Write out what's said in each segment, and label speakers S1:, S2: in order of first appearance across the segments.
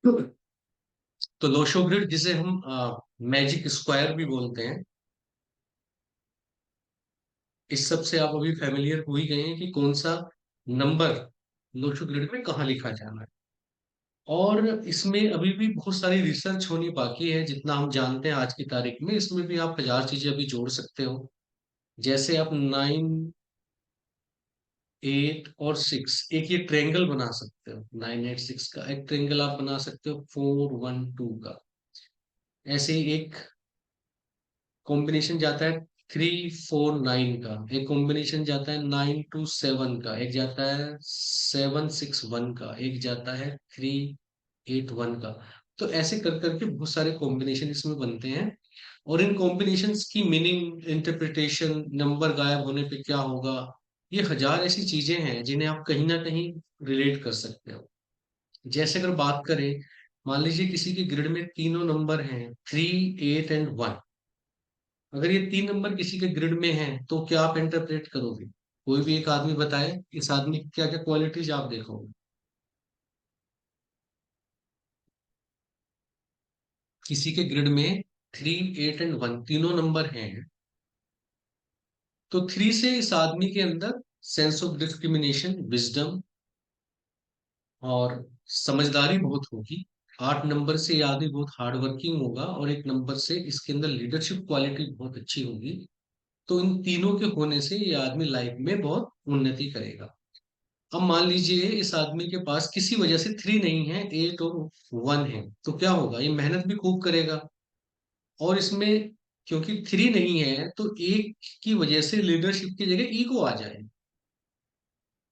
S1: तो Lo Shu grid, जिसे हम मैजिक स्क्वायर भी बोलते हैं, इस सब से आप अभी फैमिलियर हो ही गए हैं कि कौन सा नंबर लोशो ग्रिड में कहाँ लिखा जाना है। और इसमें अभी भी बहुत सारी रिसर्च होनी बाकी है। जितना हम जानते हैं आज की तारीख में, इसमें भी आप हजार चीजें अभी जोड़ सकते हो। जैसे आप 9, 8 और 6 एक ये ट्रेंगल बना सकते हो। 9, 8, 6 का एक ट्रेंगल आप बना सकते हो। 4, 1, 2 का ऐसे ही एक कॉम्बिनेशन जाता है। 3, 4, 9 का एक कॉम्बिनेशन जाता है। 9, 2, 7 का एक जाता है। 7, 6, 1 का एक जाता है। 3, 8, 1 का। तो ऐसे कर करके बहुत सारे कॉम्बिनेशन इसमें बनते हैं। और इन कॉम्बिनेशंस की मीनिंग, इंटरप्रिटेशन, नंबर गायब होने पे क्या होगा, ये हजार ऐसी चीजें हैं जिन्हें आप कहीं ना कहीं रिलेट कर सकते हो। जैसे अगर बात करें, मान लीजिए किसी के ग्रिड में तीनों नंबर हैं, 3, 8 एंड 1। अगर ये तीन नंबर किसी के ग्रिड में हैं तो क्या आप इंटरप्रेट करोगे? कोई भी एक आदमी बताए, इस आदमी की क्या क्या क्वालिटीज आप देखोगे। किसी के ग्रिड में 3, 8 एंड 1 तीनों नंबर हैं, तो 3 से इस आदमी के अंदर सेंस ऑफ डिस्क्रिमिनेशन, विजडम और समझदारी बहुत होगी। 8 नंबर से ये आदमी बहुत हार्ड वर्किंग होगा, और एक नंबर से इसके अंदर लीडरशिप क्वालिटी बहुत अच्छी होगी। तो इन तीनों के होने से ये आदमी लाइफ में बहुत उन्नति करेगा। अब मान लीजिए इस आदमी के पास किसी वजह से 3 नहीं है, 8 और 1 है, तो क्या होगा? ये मेहनत भी खूब करेगा। और इसमें क्योंकि 3 नहीं है, तो एक की वजह से लीडरशिप की जगह ईगो आ जाए,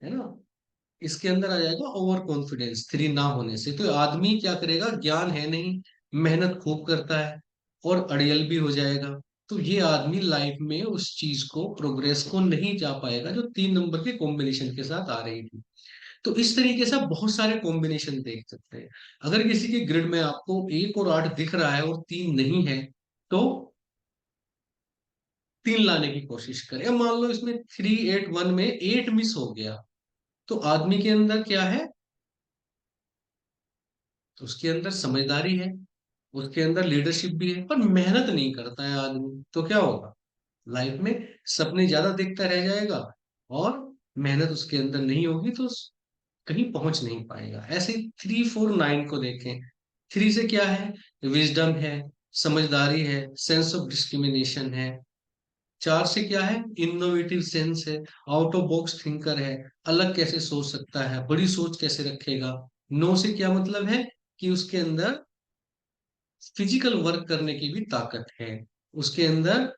S1: है ना। इसके अंदर आ जाएगा ओवर कॉन्फिडेंस 3 ना होने से। तो आदमी क्या करेगा? ज्ञान है नहीं, मेहनत खूब करता है और अड़ियल भी हो जाएगा। तो ये आदमी लाइफ में उस चीज को, प्रोग्रेस को नहीं जा पाएगा जो 3 नंबर के कॉम्बिनेशन के साथ आ रही थी। तो इस तरीके से आप बहुत सारे कॉम्बिनेशन देख सकते हैं। अगर किसी के ग्रिड में आपको 1 और 8 दिख रहा है और 3 नहीं है, तो 3 लाने की कोशिश करें। अब मान लो इसमें 3, 8, 1 में 8 मिस हो गया, तो आदमी के अंदर क्या है? उसके अंदर समझदारी है, उसके अंदर लीडरशिप भी है, पर मेहनत नहीं करता है आदमी। तो क्या होगा? लाइफ में सपने ज्यादा देखता रह जाएगा, और मेहनत उसके अंदर नहीं होगी, तो कहीं पहुंच नहीं पाएगा। ऐसे 3, 4, 9 को देखें। 3 से क्या है? विजडम है, समझदारी है, सेंस ऑफ डिस्क्रिमिनेशन है। 4 से क्या है? इनोवेटिव सेंस है, आउट ऑफ बॉक्स थिंकर है, अलग कैसे सोच सकता है, बड़ी सोच कैसे रखेगा। 9 से क्या मतलब है? कि उसके अंदर फिजिकल वर्क करने की भी ताकत है, उसके अंदर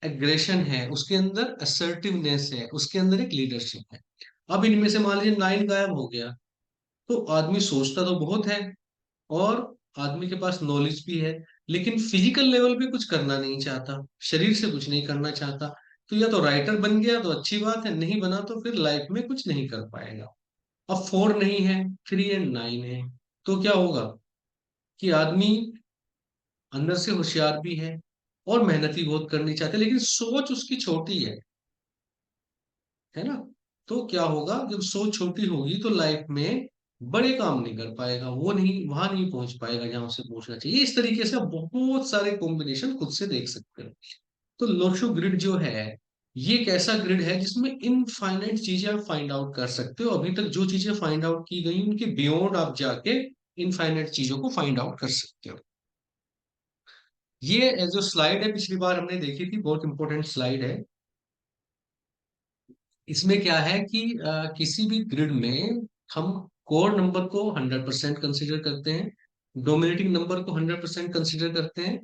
S1: एग्रेशन है, उसके अंदर असर्टिवनेस है, उसके अंदर एक लीडरशिप है। अब इनमें से मान लीजिए 9 गायब हो गया, तो आदमी सोचता तो बहुत है, और आदमी के पास नॉलेज भी है, लेकिन फिजिकल लेवल पे कुछ करना नहीं चाहता, शरीर से कुछ नहीं करना चाहता। तो या तो राइटर बन गया तो अच्छी बात है, नहीं बना तो फिर लाइफ में कुछ नहीं कर पाएगा। अब 4 नहीं है, 3 एंड 9 है, तो क्या होगा? कि आदमी अंदर से होशियार भी है और मेहनत भी बहुत करनी चाहते हैं, लेकिन सोच उसकी छोटी है ना। तो क्या होगा? जब सोच छोटी होगी तो लाइफ में बड़े काम नहीं कर पाएगा, वो नहीं, वहां नहीं पहुंच पाएगा जहां उसे पहुंचना चाहिए। इस तरीके से आप बहुत सारे कॉम्बिनेशन खुद से देख सकते हो। तो लोशो ग्रिड जो है, ये एक ऐसा ग्रिड है जिसमें इनफाइनाइट चीजें आप फाइंड आउट कर सकते हो। अभी तक जो चीजें फाइंड आउट की गई उनके बियॉन्ड आप जाके इनफाइनाइट चीजों को फाइंड आउट कर सकते हो। ये जो स्लाइड है पिछली बार हमने देखी थी, बहुत इंपॉर्टेंट स्लाइड है। इसमें क्या है कि किसी भी ग्रिड में हम कोर नंबर को 100% कंसिडर करते हैं, डोमिनेटिंग नंबर को 100% कंसिडर करते हैं,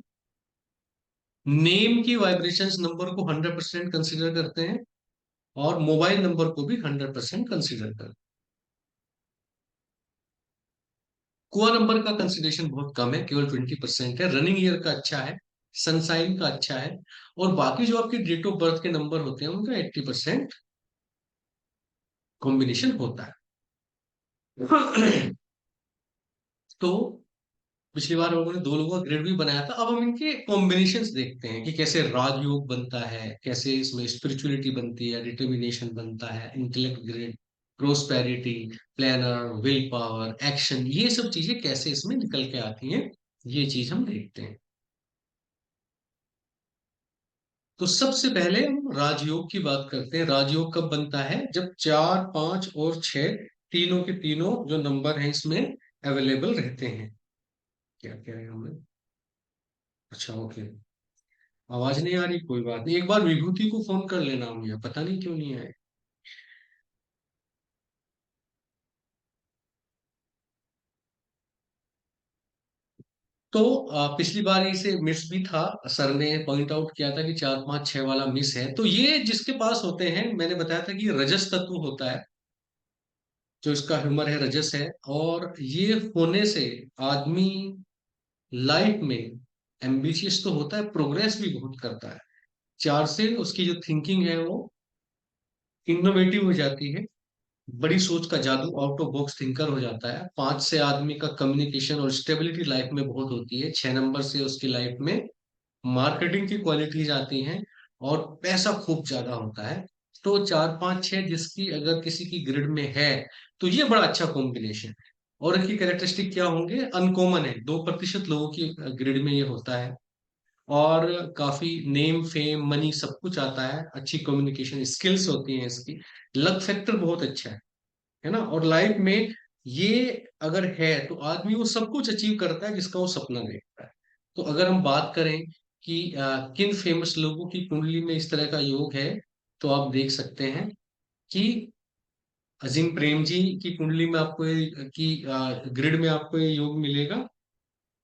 S1: नेम की वाइब्रेशंस नंबर को 100% कंसिडर करते हैं, और मोबाइल नंबर को भी 100% कंसिडर करते हैं। कोर नंबर का कंसिडरेशन बहुत कम है, केवल 20% है। रनिंग ईयर का अच्छा है, सनसाइन का अच्छा है, और बाकी जो आपके डेट ऑफ बर्थ के नंबर होते हैं उनका 80% कॉम्बिनेशन होता है। तो पिछली बार हम लोगों ने 2 लोगों का ग्रिड भी बनाया था। अब हम इनके कॉम्बिनेशंस देखते हैं कि कैसे राजयोग बनता है, कैसे इसमें स्पिरिचुअलिटी बनती है, डिटर्मिनेशन बनता है, intellect grid, prosperity, planner, will power, action, ये सब चीजें कैसे इसमें निकल के आती हैं, ये चीज हम देखते हैं। तो सबसे पहले हम राजयोग की बात करते हैं। राजयोग कब बनता है? जब 4, 5 और 6 तीनों के तीनों जो नंबर हैं इसमें अवेलेबल रहते हैं। क्या क्या है हमें? अच्छा, ओके। आवाज नहीं आ रही, कोई बात नहीं, एक बार विभूति को फोन कर लेना मुझे, पता नहीं क्यों नहीं आए। तो पिछली बार इसे मिस भी था, सर ने पॉइंट आउट किया था कि 4, 5, 6 वाला मिस है। तो ये जिसके पास होते हैं, मैंने बताया था कि रजस तत्व होता है, जो इसका ह्यूमर है रजस है, और ये होने से आदमी लाइफ में एम्बिशियस तो होता है, प्रोग्रेस भी बहुत करता है। 4 से उसकी जो थिंकिंग है वो इनोवेटिव हो जाती है, बड़ी सोच का जादू, आउट ऑफ बॉक्स थिंकर हो जाता है। 5 से आदमी का कम्युनिकेशन और स्टेबिलिटी लाइफ में बहुत होती है। 6 नंबर से उसकी लाइफ में मार्केटिंग की क्वालिटीज आती हैं और पैसा खूब ज्यादा होता है। तो 4, 5, 6 जिसकी अगर किसी की ग्रिड में है, तो ये बड़ा अच्छा कॉम्बिनेशन है। और इसकी कैरेक्टरिस्टिक क्या होंगे? अनकॉमन है, 2% लोगों की ग्रिड में ये होता है। और काफी नेम फेम मनी सब कुछ आता है, अच्छी कम्युनिकेशन स्किल्स होती हैं इसकी। लक फैक्टर बहुत अच्छा है ना। और लाइफ में ये अगर है तो आदमी वो सब कुछ अचीव करता है जिसका वो सपना देखता है। तो अगर हम बात करें कि किन फेमस लोगों की कुंडली में इस तरह का योग है, तो आप देख सकते हैं कि अजीम प्रेम जी की कुंडली में आपको की ग्रिड में आपको ये योग मिलेगा।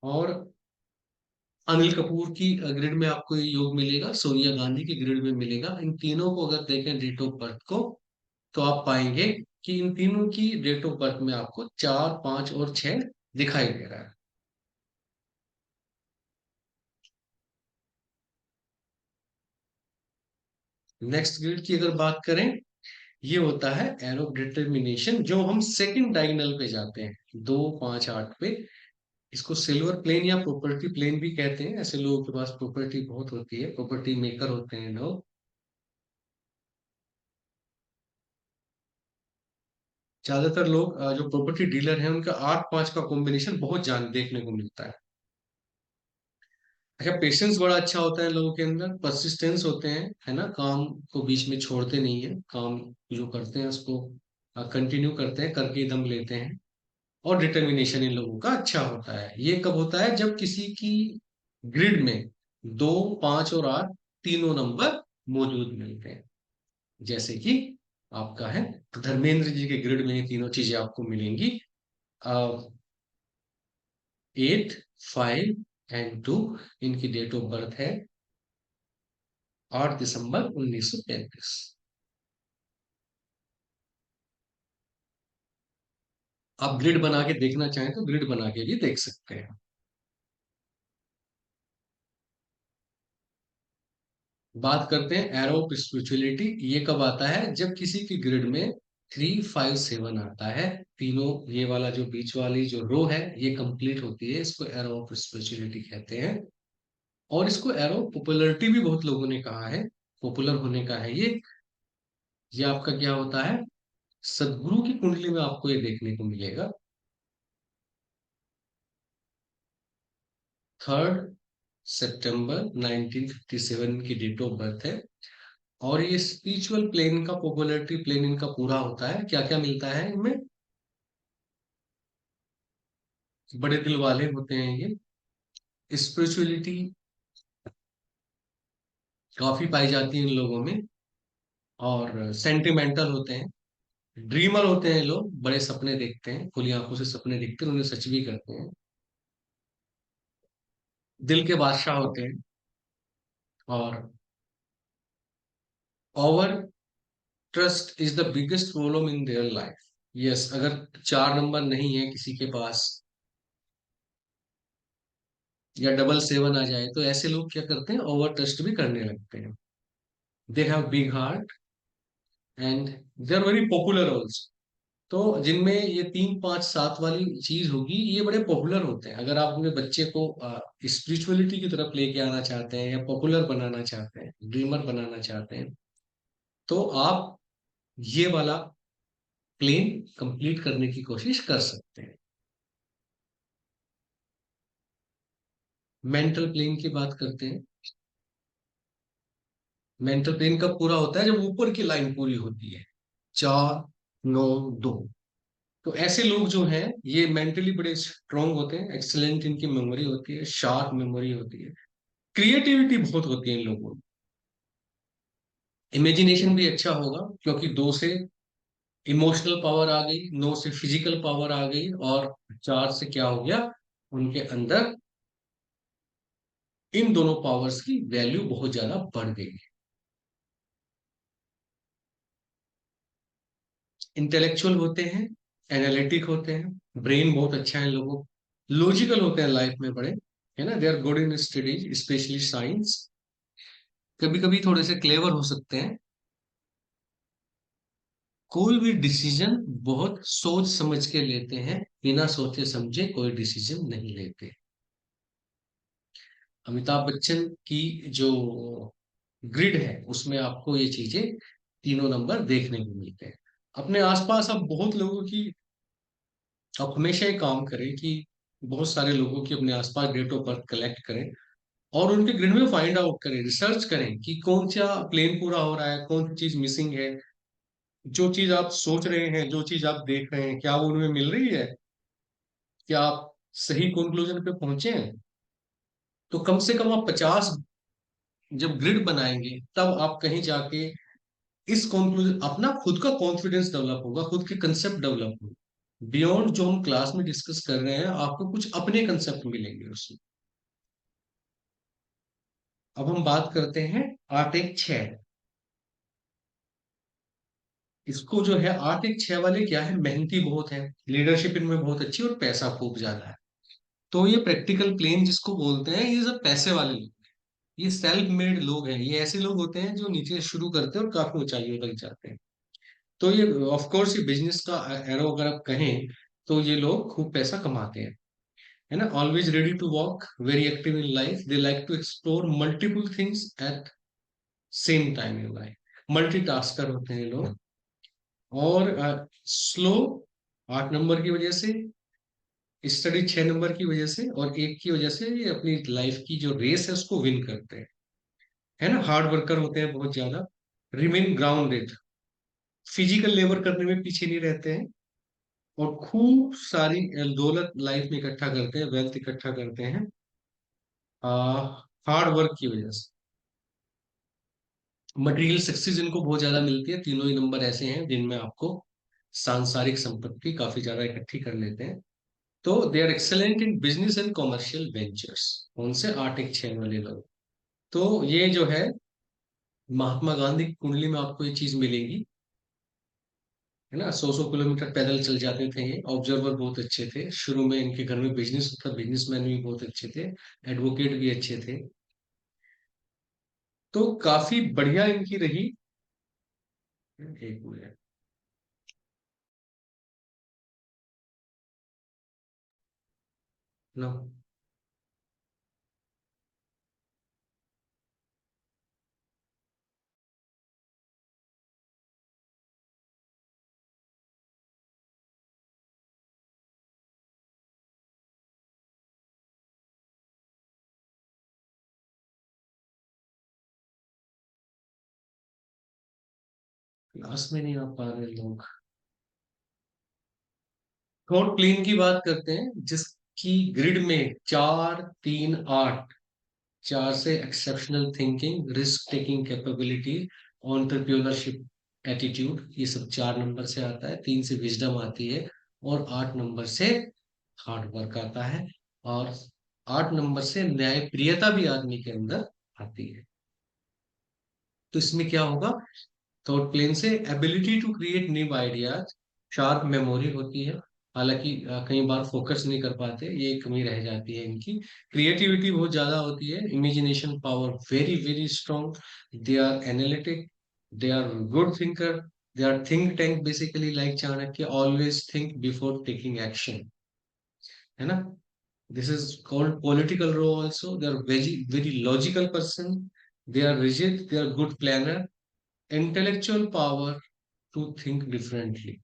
S1: और अनिल कपूर की ग्रिड में आपको ये योग मिलेगा, सोनिया गांधी की ग्रिड में मिलेगा। इन तीनों को अगर देखें डेट ऑफ बर्थ को, तो आप पाएंगे कि इन तीनों की डेट ऑफ बर्थ में आपको 4, 5 और 6 दिखाई दे रहा है। नेक्स्ट ग्रिड की अगर बात करें, ये होता है एरो ऑफ डिटर्मिनेशन, जो हम सेकंड डायगोनल पे जाते हैं, 2, 5, 8 पे। इसको सिल्वर प्लेन या प्रॉपर्टी प्लेन भी कहते हैं। ऐसे लोगों के पास प्रॉपर्टी बहुत होती है, प्रॉपर्टी मेकर होते हैं लोग। ज्यादातर लोग जो प्रॉपर्टी डीलर हैं उनका 8, 5 का कॉम्बिनेशन बहुत जान देखने को मिलता है। अच्छा, पेशेंस बड़ा अच्छा होता है लोगों के अंदर, परसिस्टेंस होते हैं, है ना, काम को बीच में छोड़ते नहीं है, काम जो करते हैं उसको कंटिन्यू करते हैं, करके दम लेते हैं। और डिटर्मिनेशन इन लोगों का अच्छा होता है। ये कब होता है? जब किसी की ग्रिड में 2, 5 और 8 तीनों नंबर मौजूद मिलते हैं। जैसे कि आपका है धर्मेंद्र जी के ग्रिड में ये तीनों चीजें आपको मिलेंगी। 8, 5 एंड 2, इनकी डेट ऑफ बर्थ है 8 दिसंबर 1935। आप ग्रिड बना के देखना चाहें तो ग्रिड बना के भी देख सकते हैं। बात करते हैं एरो ऑफ स्पिरिचुअलिटी। ये कब आता है? जब किसी की ग्रिड में 3, 5, 7 आता है, तीनों ये वाला जो बीच वाली जो रो है ये कंप्लीट होती है, इसको एरो ऑफ स्पिरिचुअलिटी कहते हैं। और इसको एरो पॉपुलरिटी भी बहुत लोगों ने कहा है, पॉपुलर होने का है ये आपका क्या होता है? सदगुरु की कुंडली में आपको ये देखने को मिलेगा। 3 सितंबर 1957 की डेट ऑफ बर्थ है। और ये स्पिरिचुअल प्लेन का, पॉपुलैरिटी प्लेन इनका पूरा होता है। क्या क्या मिलता है इनमें? बड़े दिल वाले होते हैं ये, स्पिरिचुअलिटी काफी पाई जाती है इन लोगों में। और सेंटिमेंटल होते हैं, ड्रीमर होते हैं लोग, बड़े सपने देखते हैं, खुली आंखों से सपने देखते हैं, उन्हें सच भी करते हैं। दिल के बादशाह होते हैं। और over trust is the biggest problem in their life. Yes, अगर 4 नंबर नहीं है किसी के पास, या 777 आ जाए, तो ऐसे लोग क्या करते हैं? ओवर ट्रस्ट भी करने लगते हैं। They have big heart and they are very popular also. तो जिनमें ये 3, 5, 7 वाली चीज होगी, ये बड़े पॉपुलर होते हैं। अगर आप अपने बच्चे को स्पिरिचुअलिटी की तरफ लेके आना चाहते हैं, या पॉपुलर बनाना चाहते हैं, ड्रीमर बनाना चाहते हैं, तो आप ये वाला प्लेन कंप्लीट करने की कोशिश कर सकते हैं। मेंटल प्लेन की बात करते हैं। मेंटल प्लेन कब पूरा होता है? जब ऊपर की लाइन पूरी होती है, 4 9 2। तो ऐसे लोग जो हैं ये मेंटली बड़े स्ट्रांग होते हैं, एक्सीलेंट इनकी मेमोरी होती है, शार्प मेमोरी होती है, क्रिएटिविटी बहुत होती है इन लोगों में, इमेजिनेशन भी अच्छा होगा, क्योंकि 2 से इमोशनल पावर आ गई, 9 से फिजिकल पावर आ गई, और 4 से क्या हो गया, उनके अंदर इन दोनों पावर्स की वैल्यू बहुत ज्यादा बढ़ गई है। इंटेलेक्चुअल होते हैं, एनालिटिक होते हैं, ब्रेन बहुत अच्छा है इन लोगों, लॉजिकल होते हैं लाइफ में बड़े, है ना, they are good in studies specially science, कभी कभी थोड़े से क्लेवर हो सकते हैं, कोई भी डिसीजन बहुत सोच समझ के लेते हैं, बिना सोचे समझे कोई डिसीजन नहीं लेते। अमिताभ बच्चन की जो ग्रिड है उसमें आपको ये चीजें तीनों नंबर देखने को मिलते हैं। अपने आसपास आप बहुत लोगों की, आप हमेशा ये काम करें कि बहुत सारे लोगों की अपने आसपास डेट ऑफ बर्थ कलेक्ट करें, और उनके ग्रिड में फाइंड आउट करें, रिसर्च करें कि कौन सा प्लेन पूरा हो रहा है, कौन सी चीज मिसिंग है, जो चीज आप सोच रहे हैं, जो चीज आप देख रहे हैं, क्या वो उनमें मिल रही है, क्या आप सही कंक्लूजन पे पहुंचे हैं। तो कम से कम आप 50 जब ग्रिड बनाएंगे, तब आप कहीं जाके इस कंक्लूजन, अपना खुद का कॉन्फिडेंस डेवलप होगा, खुद के कंसेप्ट डेवलप होंगे, बियॉन्ड जो हम क्लास में डिस्कस कर रहे हैं, आपको कुछ अपने कंसेप्ट मिलेंगे उसमें। अब हम बात करते हैं 8 1 6। इसको जो है 8 1 6 वाले क्या है, मेहनती बहुत है, लीडरशिप इनमें बहुत अच्छी, और पैसा खूब ज्यादा है। तो ये प्रैक्टिकल प्लेन जिसको बोलते हैं, ये सब पैसे वाले लोग, ये सेल्फ मेड लोग हैं, ये ऐसे लोग होते हैं जो नीचे शुरू करते हैं और काफी ऊंचाइयों तक जाते हैं। तो ये ऑफ कोर्स ये बिजनेस का एरो अगर आप कहें, तो ये लोग खूब पैसा कमाते हैं, है ना, always ready to walk, very active in life, they like to explore multiple things at same time in life, multitasker होते हैं ये लोग। और स्लो 8 नंबर की वजह से, स्टडी 6 नंबर की वजह से, और एक की वजह से ये अपनी लाइफ की जो रेस है उसको विन करते हैं, है ना, हार्ड वर्कर होते हैं बहुत ज्यादा, रिमेन ग्राउंडेड, फिजिकल लेबर करने में पीछे नहीं रहते हैं, और खूब सारी दौलत लाइफ में इकट्ठा करते हैं, वेल्थ इकट्ठा करते हैं हार्ड वर्क की वजह से। मटेरियल सक्सेस इनको बहुत ज्यादा मिलती है, तीनों ही नंबर ऐसे हैं जिनमें आपको सांसारिक संपत्ति काफी ज्यादा इकट्ठी कर लेते हैं। तो they are excellent in business and commercial ventures, उनसे 8 1 6 वाले लोग। तो ये जो है महात्मा गांधी की कुंडली में आपको ये चीज मिलेगी, है ना, 100 100 किलोमीटर पैदल चल जाते थे, ये ऑब्जर्वर बहुत अच्छे थे, शुरू में इनके घर में बिजनेस था, बिजनेसमैन भी बहुत अच्छे थे, एडवोकेट भी अच्छे थे। तो काफी बढ़िया इनकी रही। एक मिनट। नो, क्लास में नहीं आ पा रहे लोग। थॉट प्लेन की बात करते हैं, जिसकी ग्रिड में 4 3 8, 4 से exceptional thinking, risk taking capability, entrepreneurship attitude, ये सब 4 नंबर से आता है, 3 से विजडम आती है, और 8 नंबर से हार्ड वर्क आता है, और 8 नंबर से न्यायप्रियता भी आदमी के अंदर आती है। तो इसमें क्या होगा, थॉट प्लेन से ability to create new ideas, sharp memory होती है, हालांकि कई बार फोकस नहीं कर पाते, ये कमी रह जाती है इनकी, क्रिएटिविटी बहुत ज्यादा होती है, imagination power very very strong, they are analytic, they are good thinker, they are think tank basically, like Chanakya, always think before taking action, है ना। This is called political role also. They are very, very logical person. They are rigid. They are good planner. Intellectual power to think differently.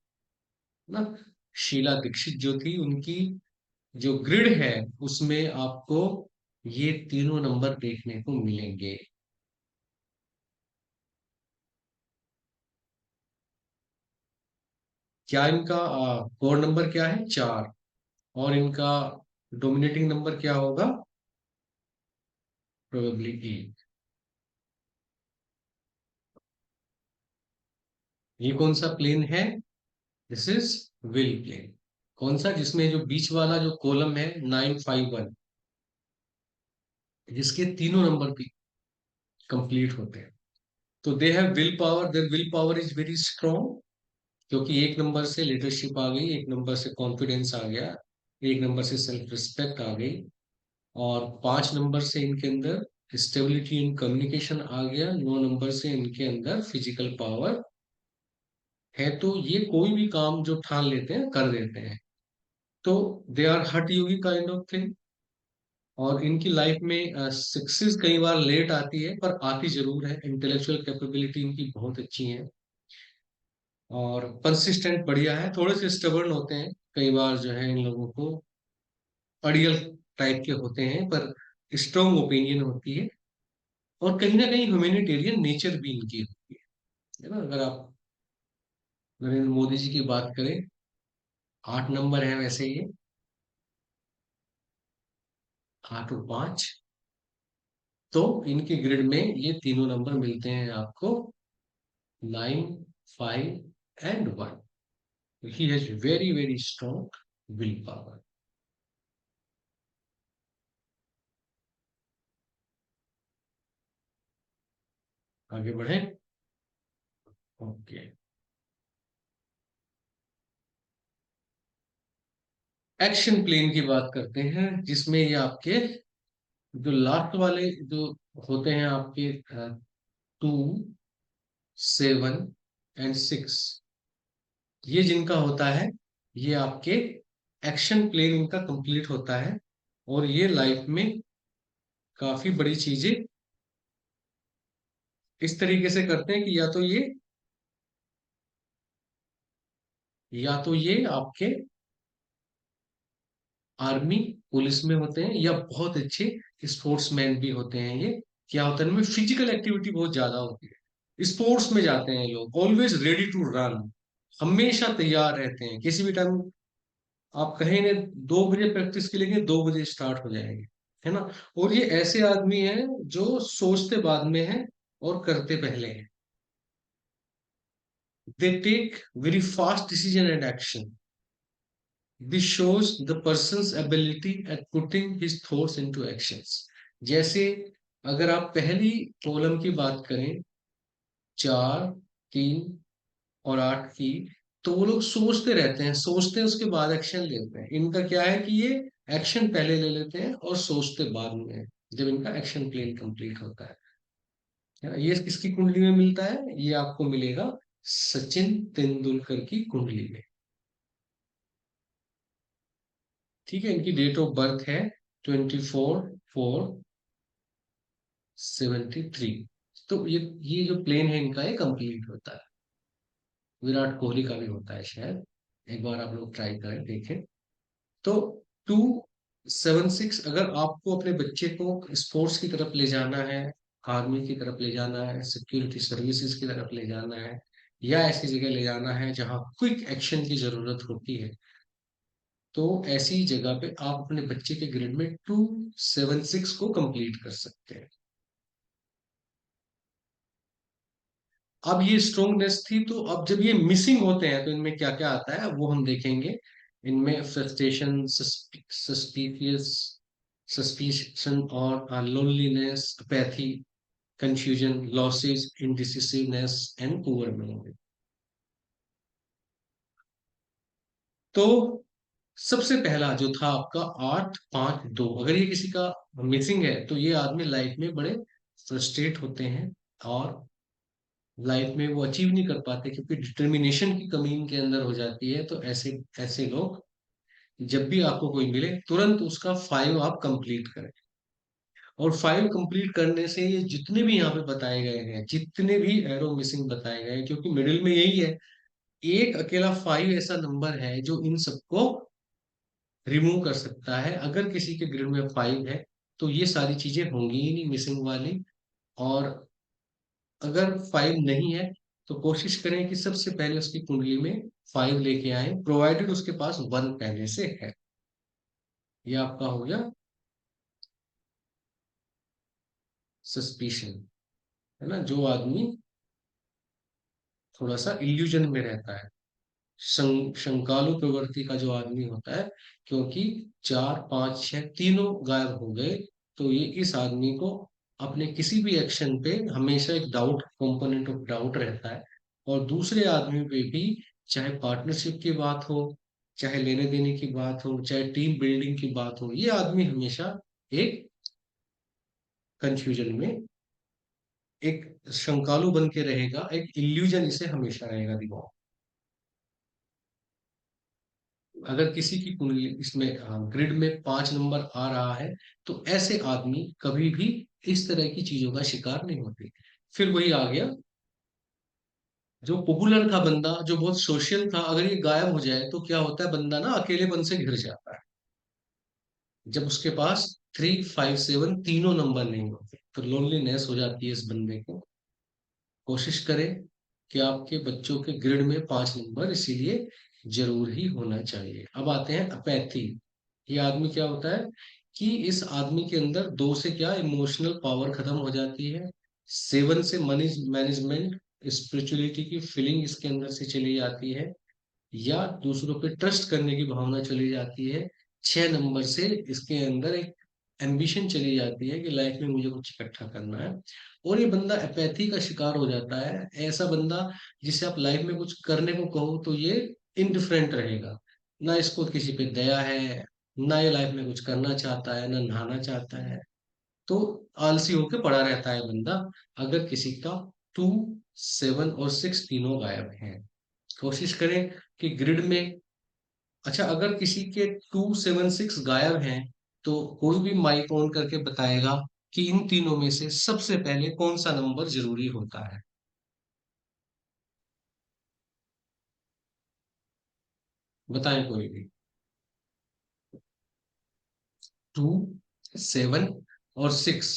S1: ना। शीला दीक्षित जो थी, उनकी जो grid है उसमें आपको ये तीनों नंबर देखने को मिलेंगे। क्या इनका कोड नंबर क्या है? 4। और इनका डोमिनेटिंग नंबर क्या होगा? प्रोबेबली 8। ये कौन सा प्लेन है? This is will plane. कौन सा? जिसमें जो बीच वाला जो कॉलम है 951, जिसके तीनों नंबर भी कंप्लीट होते हैं। तो they have will power, their will power is very strong. क्योंकि एक नंबर से लीडरशिप आ गई, एक नंबर से कॉन्फिडेंस आ गया, एक नंबर से सेल्फ रिस्पेक्ट आ गई, और 5 नंबर से इनके अंदर स्टेबिलिटी इन कम्युनिकेशन आ गया, 9 नंबर से इनके अंदर फिजिकल पावर है। तो ये कोई भी काम जो ठान लेते हैं कर देते हैं। तो दे आर हठ योगी काइंड ऑफ थिंग। और इनकी लाइफ में सक्सेस कई बार लेट आती है, पर आती जरूर है। इंटेलेक्चुअल कैपेबिलिटी इनकी बहुत अच्छी है, और कंसिस्टेंट बढ़िया है। थोड़े से स्टबर्न होते हैं कई बार, जो है इन लोगों को अड़ियल टाइप के होते हैं, पर स्ट्रॉन्ग ओपिनियन होती है। और कहीं ना कहीं ह्यूमैनिटेरियन नेचर भी इनकी होती है ना। अगर आप नरेंद्र मोदी जी की बात करें, 8 नंबर है वैसे ये, 8 और 5। तो इनके ग्रिड में ये तीनों नंबर मिलते हैं आपको, 9, 5 and 1। He has very very strong will power. आगे बढ़े। ओके। एक्शन प्लेन की बात करते हैं, जिसमें ये आपके जो लास्ट वाले जो होते हैं आपके 2, 7 एंड 6, ये जिनका होता है, ये आपके एक्शन प्लेन इनका कंप्लीट होता है। और ये लाइफ में काफी बड़ी चीजें इस तरीके से करते हैं कि या तो ये आपके आर्मी पुलिस में होते हैं, या बहुत अच्छे स्पोर्ट्समैन भी होते हैं। ये क्या होता है, इनमें फिजिकल एक्टिविटी बहुत ज्यादा होती है, स्पोर्ट्स में जाते हैं लोग, ऑलवेज रेडी टू रन, हमेशा तैयार रहते हैं किसी भी टाइम। आप कहें ने 2 बजे प्रैक्टिस के लिए, 2 बजे स्टार्ट हो जाएंगे, है ना। और ये ऐसे आदमी हैं जो सोचते बाद में हैं और करते पहले हैं। They take very fast decision and action. This shows the person's ability at putting his thoughts into actions. जैसे अगर आप पहली कॉलम की बात करें, 4, 3 और 8 की, तो वो लोग सोचते रहते हैं, सोचते हैं उसके बाद एक्शन लेते हैं। इनका क्या है कि ये एक्शन पहले ले लेते हैं और सोचते बाद में हैं, जब इनका एक्शन प्लान कंप्लीट होता है ना। ये किसकी कुंडली में मिलता है? ये आपको मिलेगा सचिन तेंदुलकर की कुंडली में। ठीक है। इनकी डेट ऑफ बर्थ है 24/4/73। तो ये जो प्लेन है इनका, ये कंप्लीट होता है। विराट कोहली का भी होता है शायद, एक बार आप लोग ट्राई करें देखें। तो 2, 7, 6, अगर आपको अपने बच्चे को स्पोर्ट्स की तरफ ले जाना है, आर्मी की तरफ ले जाना है, सिक्योरिटी सर्विसेज की तरफ ले जाना है, या ऐसी जगह ले जाना है जहां क्विक एक्शन की जरूरत होती है, तो ऐसी जगह पे आप अपने बच्चे के ग्रेड में 2, 7, 6 को कंप्लीट कर सकते हैं। अब ये स्ट्रोंगनेस थी, तो अब जब ये मिसिंग होते हैं तो इनमें क्या क्या आता है वो हम देखेंगे। इनमें फ्रस्ट्रेशन, सस्पिशियस सस्पिशन और loneliness, apathy, confusion, losses, indecisiveness and poor memory. तो सबसे पहला जो था आपका 8, 5, 2, अगर ये किसी का मिसिंग है, तो ये आदमी लाइफ में बड़े फ्रस्ट्रेट होते हैं, और लाइफ में वो अचीव नहीं कर पाते, क्योंकि डिटर्मिनेशन की कमी इनके अंदर हो जाती है। तो ऐसे ऐसे लोग, जब भी आपको कोई मिले, तुरंत उसका 5 आप कंप्लीट करें। और 5 कंप्लीट करने से ये जितने भी यहाँ पे बताए गए हैं, जितने भी एरो मिसिंग बताए गए हैं, क्योंकि मिडिल में यही है, एक अकेला 5 ऐसा नंबर है जो इन सबको रिमूव कर सकता है। अगर किसी के ग्रिड में 5 है तो ये सारी चीजें होंगी ही नहीं मिसिंग वाली। और अगर 5 नहीं है तो कोशिश करें कि सबसे पहले उसकी कुंडली में 5 लेके आए, प्रोवाइडेड उसके पास 1 पहले से है। ये आपका हो गया सस्पिशन, है ना, जो आदमी थोड़ा सा इल्यूजन में रहता है, शंकालु प्रवृत्ति का जो आदमी होता है। क्योंकि 4 5 6 तीनों गायब हो गए, तो ये इस आदमी को अपने किसी भी एक्शन पे हमेशा एक डाउट, कंपोनेंट ऑफ डाउट रहता है। और दूसरे आदमी पे भी, चाहे पार्टनरशिप की बात हो, चाहे लेने देने की बात हो, चाहे टीम बिल्डिंग की बात हो, ये आदमी हमेशा एक कंफ्यूजन में, एक शंकालु बन के रहेगा, एक इल्यूजन इसे हमेशा रहेगा दिमाग। अगर किसी की कुंडली इसमें ग्रिड में 5 नंबर आ रहा है तो ऐसे आदमी कभी भी इस तरह की चीजों का शिकार नहीं होते। फिर वही आ गया, जो पॉपुलर था बंदा, जो बहुत सोशल था, अगर ये गायब हो जाए तो क्या होता है, बंदा ना अकेलेपन से घिर जाता है। जब उसके पास 3 5 7 तीनों नंबर नहीं होते तो लोनलीनेस हो जाती है इस बंदे को। कोशिश करें कि आपके बच्चों के ग्रिड में 5 नंबर इसीलिए जरूर ही होना चाहिए। अब आते हैं अपैथी। ये आदमी क्या होता है कि इस आदमी के अंदर 2 से क्या इमोशनल पावर खत्म हो जाती है। 7 से मनी मैनेजमेंट, स्पिरिचुअलिटी की फीलिंग इसके अंदर से चली जाती है, या दूसरों पे ट्रस्ट करने की भावना चली जाती है। 6 नंबर से इसके अंदर एक एम्बिशन चली जाती है कि लाइफ में मुझे कुछ इकट्ठा करना है। और ये बंदा एपैथी का शिकार हो जाता है। ऐसा बंदा जिसे आप लाइफ में कुछ करने को कहो तो ये इनडिफरेंट रहेगा, ना इसको किसी पे दया है, ना ये लाइफ में कुछ करना चाहता है, ना नहाना चाहता है। तो आलसी होके पड़ा रहता है बंदा, अगर किसी का 2 7 और 6 तीनों गायब हैं। कोशिश करें कि ग्रिड में, अच्छा अगर किसी के 2 7 6 गायब हैं तो कोई भी माइक ऑन करके बताएगा कि इन तीनों में से सबसे पहले कौन सा नंबर जरूरी होता है। बताएं कोई भी। 2 7 और 6,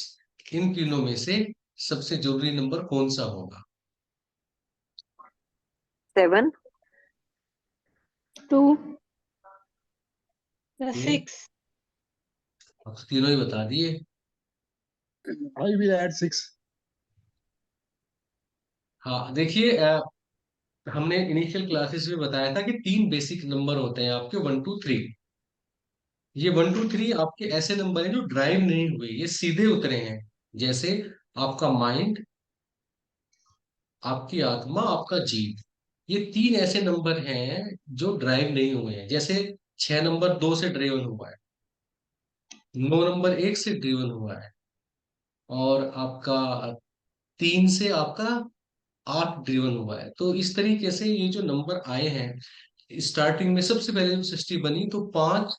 S1: इन तीनों में से सबसे जरूरी नंबर कौन सा होगा।
S2: 7,
S3: टू,
S1: क्यों,
S3: 6।
S1: अब तो तीनों ही बता दिए।
S4: I will add 6.
S1: हाँ देखिए, हमने इनिशियल क्लासेस में बताया था कि 3 बेसिक नंबर होते हैं आपके, 1 2 3। ये 1 2 3 आपके ऐसे नंबर हैं जो ड्राइव नहीं हुए, ये सीधे उतरे हैं। जैसे आपका माइंड, आपकी आत्मा, आपका जीव, ये 3 ऐसे नंबर हैं जो ड्राइव नहीं हुए हैं। जैसे 6 नंबर 2 से ड्रिवन हुआ है, 9 नंबर 1 से ड्रिवन हुआ है, और आपका 3 से आपका 8 ड्रिवन हुआ है। तो इस तरीके से ये जो नंबर आए हैं, स्टार्टिंग में सबसे पहले जब सृष्टि बनी तो 5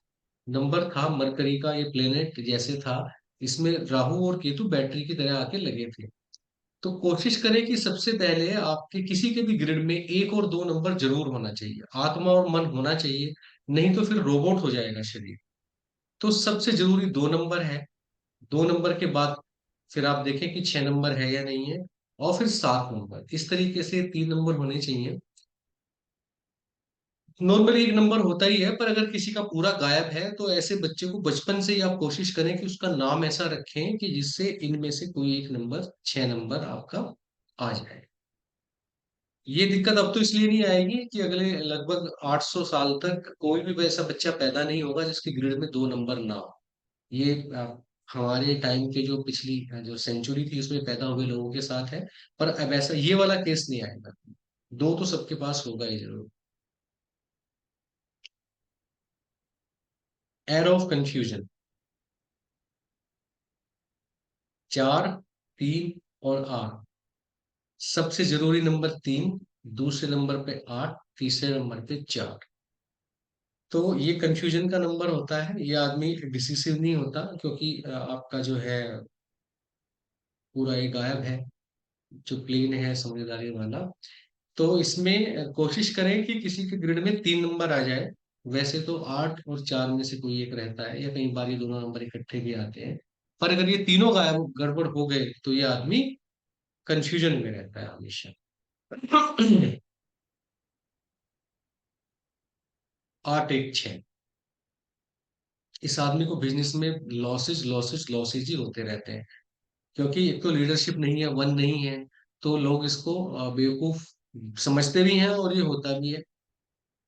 S1: नंबर था, मरकरी का ये प्लेनेट जैसे था, इसमें राहु और केतु बैटरी की तरह आके लगे थे। तो कोशिश करें कि सबसे पहले आपके किसी के भी ग्रिड में 1 और 2 नंबर जरूर होना चाहिए, आत्मा और मन होना चाहिए, नहीं तो फिर रोबोट हो जाएगा शरीर। तो सबसे जरूरी 2 नंबर है। 2 नंबर के बाद फिर आप देखें कि 6 नंबर है या नहीं है, और फिर 7 नंबर, इस तरीके से 3 नंबर होने चाहिए। नॉर्मली 1 नंबर होता ही है, पर अगर किसी का पूरा गायब है तो ऐसे बच्चे को बचपन से ही आप कोशिश करें कि उसका नाम ऐसा रखें कि जिससे इनमें से कोई एक नंबर, 6 नंबर आपका आ जाए। ये दिक्कत अब तो इसलिए नहीं आएगी कि अगले लगभग 800 साल तक कोई भी वैसा बच्चा पैदा नहीं होगा जिसके ग्रिड में 2 नंबर ना हो। ये हमारे टाइम के जो पिछली जो सेंचुरी थी उसमें पैदा हुए लोगों के साथ है। पर अब ऐसा ये वाला केस नहीं आएगा, 2 तो सबके पास होगा ही जरूर। एर ऑफ कंफ्यूजन, 4 3 और 8। सबसे जरूरी नंबर 3, दूसरे नंबर पे 8, तीसरे नंबर पे 4। तो ये कंफ्यूजन का नंबर होता है। ये आदमी डिसिसिव नहीं होता क्योंकि आपका जो है पूरा ये गायब है, जो प्लेन है समझदारी वाला। तो इसमें कोशिश करें कि किसी के ग्रिड में 3 नंबर आ जाए। वैसे तो 8 और 4 में से कोई एक रहता है, या कई बार ये दोनों नंबर इकट्ठे भी आते हैं। पर अगर ये तीनों गायब गड़बड़ हो गए तो ये आदमी कंफ्यूजन में रहता है हमेशा। 8 1 6, इस आदमी को बिजनेस में लॉसेज लॉसेज लॉसेज ही होते रहते हैं। क्योंकि एक तो लीडरशिप नहीं है, वन नहीं है, तो लोग इसको बेवकूफ समझते भी हैं और ये होता भी है।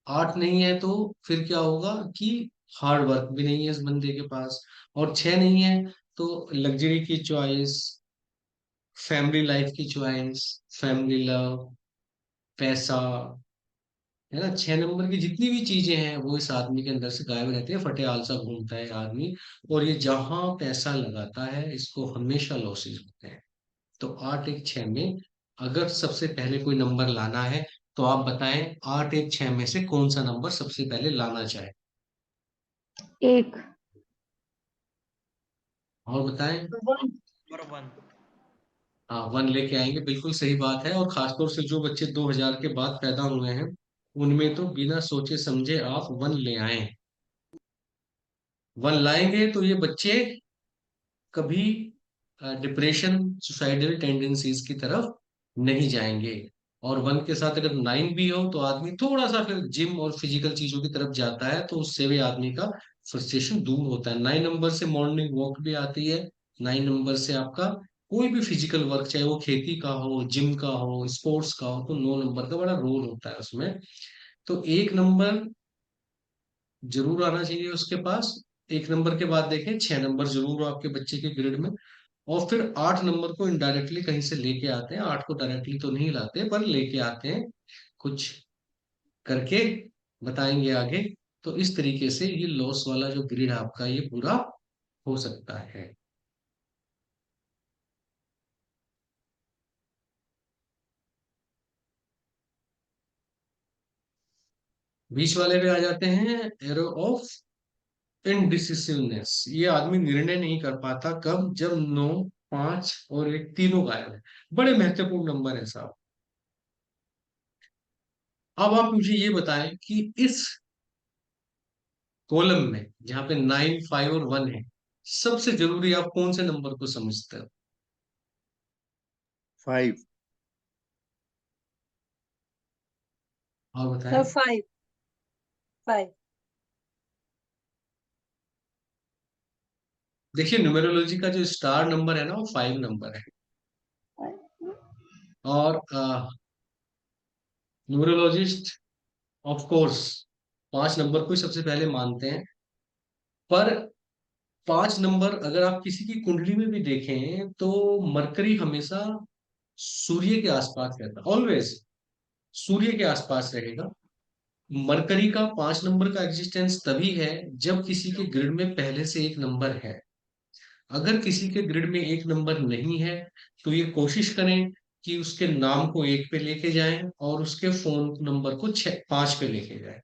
S1: 8 नहीं है तो फिर क्या होगा कि हार्ड वर्क भी नहीं है इस बंदे के पास। और 6 नहीं है तो लग्जरी की चॉइस, फैमिली लाइफ की चॉइस, फैमिली लव, पैसा, है ना, 6 नंबर की जितनी भी चीजें हैं वो इस आदमी के अंदर से गायब रहती है। फटे आलसा घूमता है आदमी, और ये जहां पैसा लगाता है इसको हमेशा लॉसेज होते हैं। तो 8 1 6 में अगर सबसे पहले कोई नंबर लाना है तो आप बताएं, 8 1 6 में से कौन सा नंबर सबसे पहले लाना चाहे।
S2: एक।
S1: और बताएं।
S2: वन।
S3: नंबर 1।
S1: हाँ, 1 लेके आएंगे, बिल्कुल सही बात है। और खासतौर से जो बच्चे 2000 के बाद पैदा हुए हैं उनमें तो बिना सोचे समझे आप 1 ले आए। 1 लाएंगे तो ये बच्चे कभी डिप्रेशन, सुसाइडल टेंडेंसीज की तरफ नहीं जाएंगे। और 1 के साथ अगर 9 भी हो तो आदमी थोड़ा सा फिर जिम और फिजिकल चीजों की तरफ जाता है, तो उससे भी आदमी का फ्रस्ट्रेशन दूर होता है। 9 नंबर से मॉर्निंग वॉक भी आती है। 9 नंबर से आपका कोई भी फिजिकल वर्क, चाहे वो खेती का हो, जिम का हो, स्पोर्ट्स का हो, तो 9 नंबर का बड़ा रोल होता है उसमें। तो 1 नंबर जरूर आना चाहिए उसके पास। 1 नंबर के बाद देखें 6 नंबर जरूर हो आपके बच्चे के ग्रिड में। और फिर 8 नंबर को इनडायरेक्टली कहीं से लेके आते हैं। 8 को डायरेक्टली तो नहीं लाते पर लेके आते हैं कुछ करके, बताएंगे आगे। तो इस तरीके से ये लॉस वाला जो ग्रिड आपका ये पूरा हो सकता है। बीच वाले पे आ जाते हैं, एरो ऑफ इनडिसिसिवनेस। ये आदमी निर्णय नहीं कर पाता कब, जब 9 5 और 1 तीनों गायब है। बड़े महत्वपूर्ण नंबर है साहब। अब आप मुझे ये बताएं कि इस कॉलम में जहां पे 9 5 और 1 है, सबसे जरूरी आप कौन से नंबर को समझते हो?
S4: 5।
S1: आप
S2: सर
S1: बताएं।
S2: 5। 5।
S1: देखिए, न्यूमेरोलॉजी का जो स्टार नंबर है ना वो 5 नंबर है। और न्यूमरोलॉजिस्ट ऑफ कोर्स 5 नंबर को ही सबसे पहले मानते हैं। पर 5 नंबर अगर आप किसी की कुंडली में भी देखें तो मरकरी हमेशा सूर्य के आसपास रहता है, ऑलवेज सूर्य के आसपास रहेगा। मरकरी का 5 नंबर का एग्जिस्टेंस तभी है जब किसी के ग्रिड में पहले से 1 नंबर है। अगर किसी के ग्रिड में 1 नंबर नहीं है तो ये कोशिश करें कि उसके नाम को 1 पे लेके जाएं और उसके फोन नंबर को 5 पे लेके जाएं।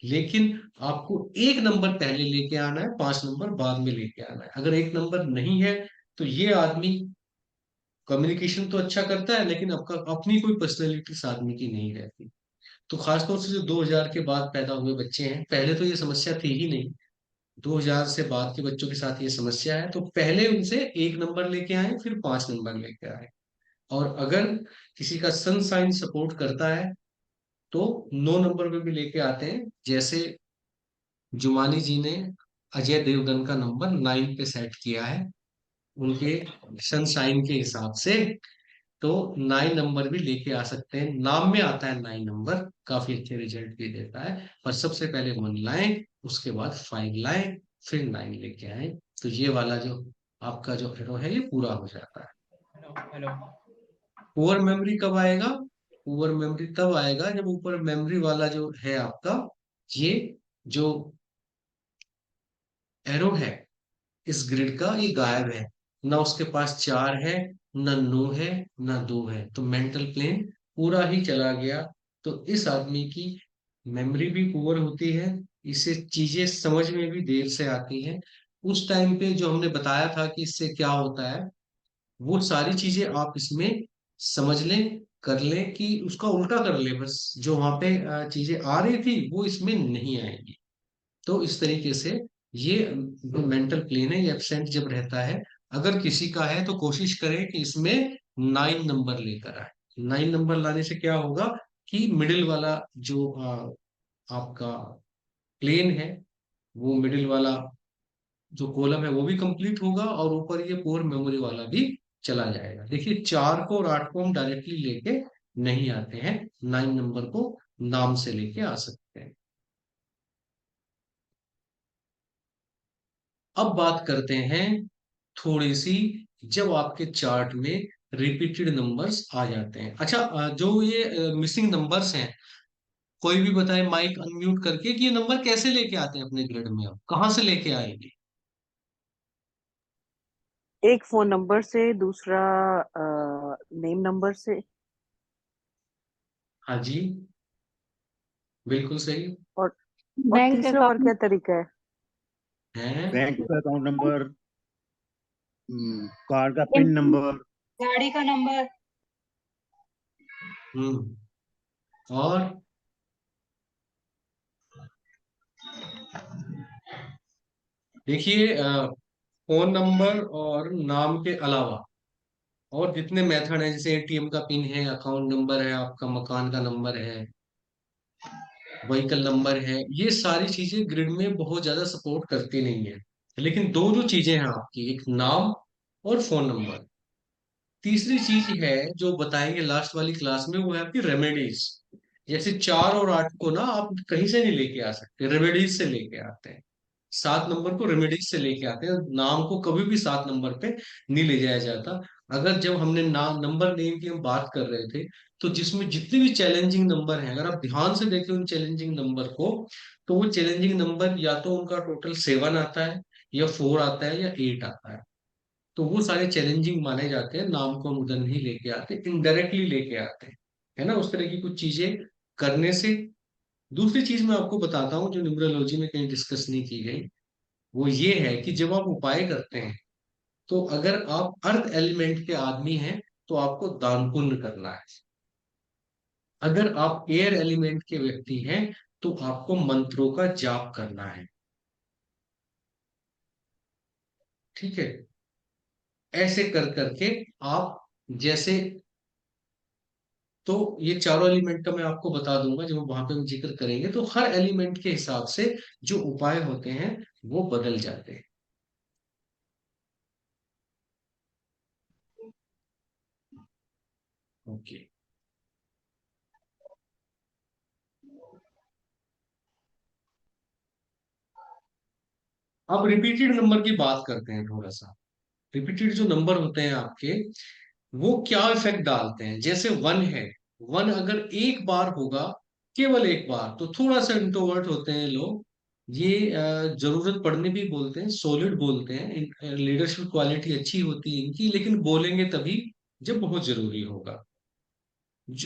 S1: लेकिन आपको 1 नंबर पहले लेके आना है, 5 नंबर बाद में लेके आना है। अगर 1 नंबर नहीं है तो ये आदमी कम्युनिकेशन तो अच्छा करता है लेकिन आपका अपनी कोई पर्सनैलिटी इस आदमी की नहीं रहती। तो खासतौर से जो 2000 के बाद पैदा हुए बच्चे हैं, पहले तो ये समस्या थी ही नहीं। 2000 से बाद के बच्चों के साथ ये समस्या है, तो पहले उनसे 1 नंबर लेके आए फिर 5 नंबर लेके आए। और अगर किसी का सन साइन सपोर्ट करता है तो 9 नंबर पे भी लेके आते हैं। जैसे जुमानी जी ने अजय देवगन का नंबर 9 पे सेट किया है उनके सन साइन के हिसाब से। तो 9 नंबर भी लेके आ सकते हैं, नाम में आता है 9 नंबर, काफी अच्छे रिजल्ट भी देता है। पर सबसे पहले 1 लाएं, उसके बाद 5 लाएं, फिर 9 लेके आए। तो ये वाला जो आपका जो एरो है ये पूरा हो जाता है।
S3: Hello hello.
S1: पुअर मेमोरी कब आएगा? पुअर मेमोरी तब आएगा जब ऊपर मेमोरी वाला जो है आपका, ये जो एरो है इस ग्रिड का, ये गायब है। ना उसके पास 4 है, ना 9 है, ना 2 है, तो मेंटल प्लेन पूरा ही चला गया। तो इस आदमी की मेमोरी भी पुअर होती है, इसे चीजें समझ में भी देर से आती हैं। उस टाइम पे जो हमने बताया था कि इससे क्या होता है, वो सारी चीजें आप इसमें समझ लें। कर ले कि उसका उल्टा कर ले, बस जो वहां पे चीजें आ रही थी वो इसमें नहीं आएंगी। तो इस तरीके से ये जो मेंटल प्लेन है ये एब्सेंट जब रहता है, अगर किसी का है तो कोशिश करें कि इसमें 9 नंबर लेकर आए। 9 नंबर लाने से क्या होगा कि मिडिल वाला जो आपका प्लेन है, वो मिडिल वाला जो कॉलम है वो भी कंप्लीट होगा, और ऊपर ये कोर मेमोरी वाला भी चला जाएगा। देखिए 4 को और 8 को हम डायरेक्टली लेके नहीं आते हैं, 9 नंबर को नाम से लेके आ सकते हैं। अब बात करते हैं थोड़ी सी, जब आपके चार्ट में रिपीटेड नंबर्स आ जाते हैं। अच्छा, जो ये मिसिंग नंबर्स हैं, कोई भी बताए माइक अनम्यूट करके कि ये नंबर कैसे लेके आते हैं अपने ग्रिड में, अब कहाँ से लेके आएंगे?
S3: एक फोन नंबर से, दूसरा नेम नंबर से,
S1: हाँ जी, बिल्कुल सही
S3: और
S2: बैंक
S3: तीसरा और क्या
S2: अकाउंट,
S3: तरीका है?
S1: है।
S4: बैंक का अकाउंट नंबर, कार का पिन नंबर।
S2: गाड़ी का नंबर।
S1: हम्म। और देखिए फोन नंबर और नाम के अलावा और जितने मेथड हैं, जैसे एटीएम का पिन है, अकाउंट नंबर है, आपका मकान का नंबर है, व्हीकल नंबर है, ये सारी चीजें ग्रिड में बहुत ज्यादा सपोर्ट करती नहीं है। लेकिन दो जो चीजें हैं आपकी, एक नाम और फोन नंबर। तीसरी चीज है जो बताएंगे लास्ट वाली क्लास में, वो है आपकी रेमेडीज। जैसे 4 और 8 को ना आप कहीं से नहीं लेके आ सकते, रेमेडीज से लेके आते हैं। 7 नंबर को रेमेडीज से लेके आते हैं, नाम को कभी भी 7 नंबर पे नहीं ले जाया जाता। अगर जब हमने नाम नंबर नेम की हम बात कर रहे थे, तो जिसमें जितने भी चैलेंजिंग नंबर हैं, अगर आप ध्यान से देखें उन चैलेंजिंग नंबर को, तो वो चैलेंजिंग नंबर या तो उनका टोटल 7 आता है, या 4 आता है, या 8 आता है। तो वो सारे चैलेंजिंग माने जाते हैं, नाम को हम उधर नहीं लेके आते, इनडायरेक्टली लेके आते हैं, है ना, उस तरह की कुछ चीजें करने से। दूसरी चीज मैं आपको बताता हूँ जो न्यूमरोलॉजी में कहीं डिस्कस नहीं की गई, वो ये है कि जब आप उपाय करते हैं, तो अगर आप अर्थ एलिमेंट के आदमी हैं तो आपको दान पुण्य करना है। अगर आप एयर एलिमेंट के व्यक्ति हैं तो आपको मंत्रों का जाप करना है। ठीक है, ऐसे कर करके आप जैसे, तो ये चारों एलिमेंट का मैं आपको बता दूंगा जब वहां पे हम जिक्र करेंगे, तो हर एलिमेंट के हिसाब से जो उपाय होते हैं वो बदल जाते हैं। ओके, अब रिपीटेड नंबर की बात करते हैं थोड़ा सा। रिपीटेड जो नंबर होते हैं आपके, वो क्या इफेक्ट डालते हैं। जैसे 1 है, 1 अगर एक बार होगा, केवल एक बार, तो थोड़ा सा इंट्रोवर्ट होते हैं लोग। ये जरूरत पड़ने भी बोलते हैं, सॉलिड बोलते हैं, लीडरशिप क्वालिटी अच्छी होती है इनकी, लेकिन बोलेंगे तभी जब बहुत जरूरी होगा।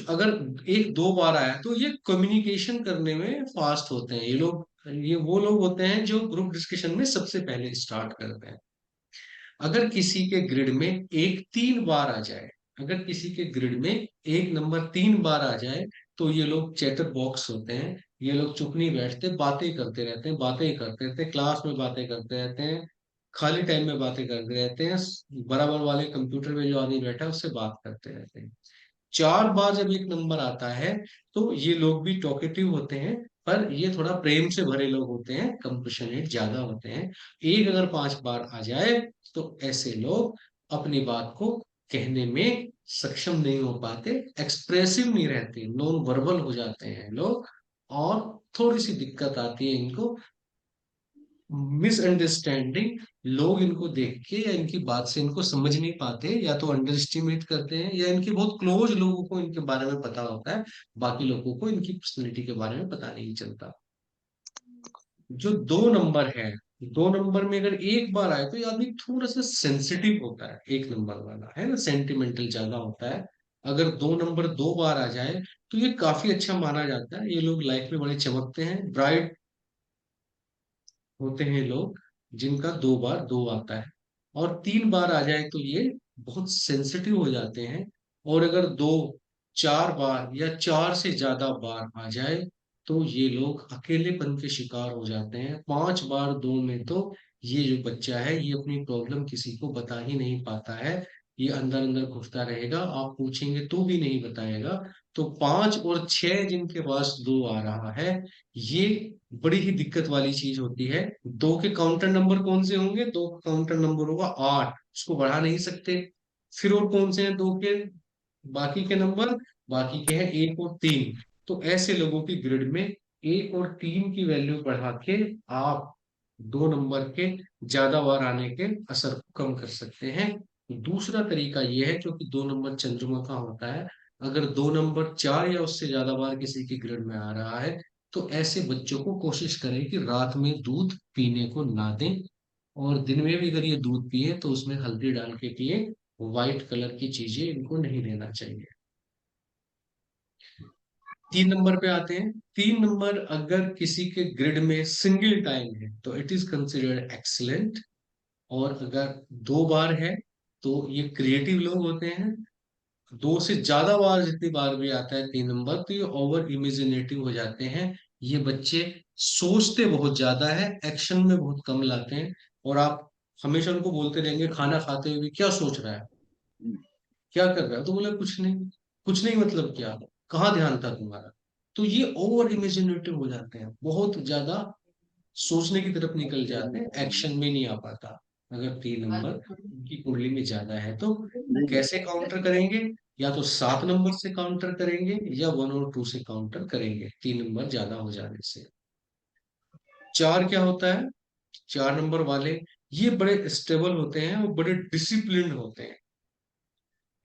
S1: अगर एक दो बार आया तो ये कम्युनिकेशन करने में फास्ट होते हैं ये लोग। ये वो लोग होते हैं जो ग्रुप डिस्कशन में सबसे पहले स्टार्ट करते हैं। अगर किसी के ग्रिड में एक 3 बार आ जाए, अगर किसी के ग्रिड में एक नंबर 3 बार आ जाए, तो ये लोग चैटर बॉक्स होते हैं। ये लोग चुप नहीं बैठते, बातें करते रहते हैं, बातें करते रहते हैं, क्लास में बातें करते रहते हैं, खाली टाइम में बातें करते रहते हैं, बराबर वाले कंप्यूटर में जो आदमी बैठा है उससे बात करते रहते हैं। 4 बार जब एक नंबर आता है, तो ये लोग भी टॉकेटिव होते हैं, पर ये थोड़ा प्रेम से भरे लोग होते हैं, कंपेशनेट ज्यादा होते हैं। एक अगर 5 बार आ जाए, तो ऐसे लोग अपनी बात को कहने में सक्षम नहीं हो पाते, एक्सप्रेसिव नहीं रहते, नॉन वर्बल हो जाते हैं लोग, और थोड़ी सी दिक्कत आती है इनको, मिसअंडरस्टैंडिंग। लोग इनको देख के या इनकी बात से इनको समझ नहीं पाते, या तो अंडर एस्टिमेट करते हैं, या इनके बहुत क्लोज लोगों को इनके बारे में पता होता है, बाकी लोगों को इनकी पर्सनैलिटी के बारे में पता नहीं चलता। जो 2 नंबर है, 2 नंबर में अगर एक बार आए तो ये आदमी थोड़ा सा सेंसिटिव होता है, एक नंबर वाला है ना, सेंटिमेंटल ज्यादा होता है। अगर 2 नंबर 2 बार आ जाए, तो ये काफी अच्छा माना जाता है, ये लोग लाइफ में बड़े चमकते हैं, ब्राइट होते हैं लोग जिनका 2 बार 2 आता है। और 3 बार आ जाए तो ये बहुत सेंसिटिव हो जाते हैं। और अगर दो 4 बार या 4 से ज्यादा बार आ जाए तो ये लोग अकेलेपन के शिकार हो जाते हैं। 5 बार दो में तो ये जो बच्चा है ये अपनी प्रॉब्लम किसी को बता ही नहीं पाता है। ये अंदर अंदर घुटता रहेगा, आप पूछेंगे तो भी नहीं बताएगा। तो 5 और 6 जिनके पास 2 आ रहा है, ये बड़ी ही दिक्कत वाली चीज होती है। 2 के काउंटर नंबर कौन से होंगे? 2 का काउंटर नंबर होगा 8, उसको बढ़ा नहीं सकते। फिर और कौन से हैं 2 के बाकी के नंबर? बाकी के हैं 1 और 3। तो ऐसे लोगों की ग्रिड में 1 और 3 की वैल्यू बढ़ा के आप 2 नंबर के ज्यादा बार आने के असर को कम कर सकते हैं। दूसरा तरीका यह है, क्योंकि 2 नंबर चंद्रमा का होता है, अगर 2 नंबर 4 या उससे ज्यादा बार किसी की ग्रिड में आ रहा है तो ऐसे बच्चों को कोशिश करें कि रात में दूध पीने को ना दें, और दिन में भी अगर ये दूध पिए तो उसमें हल्दी डाल के पिए। व्हाइट कलर की चीजें इनको नहीं देना चाहिए। 3 नंबर पे आते हैं। 3 नंबर अगर किसी के ग्रिड में सिंगल टाइम है तो इट इज कंसिडर्ड एक्सीलेंट, और अगर 2 बार है तो ये क्रिएटिव लोग होते हैं। 2 से ज्यादा बार जितनी बार भी आता है 3 नंबर, तो ये ओवर इमेजिनेटिव हो जाते हैं। ये बच्चे सोचते बहुत ज्यादा है, एक्शन में बहुत कम लाते हैं। और आप हमेशा उनको बोलते रहेंगे खाना खाते हुए भी, क्या सोच रहा है, क्या कर रहा है? तो बोले कुछ नहीं। कुछ नहीं मतलब क्या? कहाँ ध्यान था तुम्हारा? तो ये ओवर इमेजिनेटिव हो जाते हैं, बहुत ज्यादा सोचने की तरफ निकल जाते हैं, एक्शन में नहीं आ पाता। अगर 3 नंबर की कुंडली में ज्यादा है तो कैसे काउंटर करेंगे? या तो 7 नंबर से काउंटर करेंगे या 1 और 2 से काउंटर करेंगे 3 नंबर ज्यादा हो जाने से। 4 क्या होता है? 4 नंबर वाले ये बड़े स्टेबल होते हैं और बड़े डिसिप्लिन्ड होते हैं,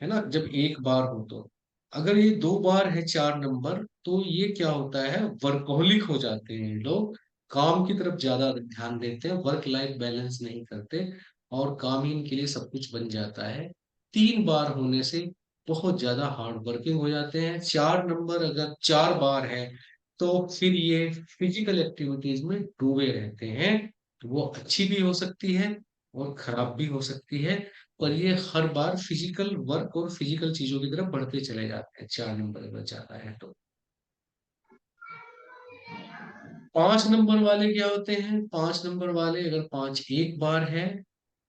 S1: है ना, जब एक बार हो तो। अगर ये 2 बार है 4 नंबर, तो ये क्या होता है, वर्कोहलिक हो जाते हैं ये लोग। काम की तरफ ज्यादा ध्यान देते हैं, वर्क लाइफ बैलेंस नहीं करते, और काम ही इनके लिए सब कुछ बन जाता है। 3 बार होने से बहुत ज्यादा हार्ड वर्किंग हो जाते हैं। 4 नंबर अगर 4 बार है तो फिर ये फिजिकल एक्टिविटीज में डूबे रहते हैं। वो अच्छी भी हो सकती है और खराब भी हो सकती है, और ये हर बार फिजिकल वर्क और फिजिकल चीजों की तरफ बढ़ते चले जाते हैं। 4 नंबर अगर जाता है तो। 5 नंबर वाले क्या होते हैं? 5 नंबर वाले अगर 5 एक बार है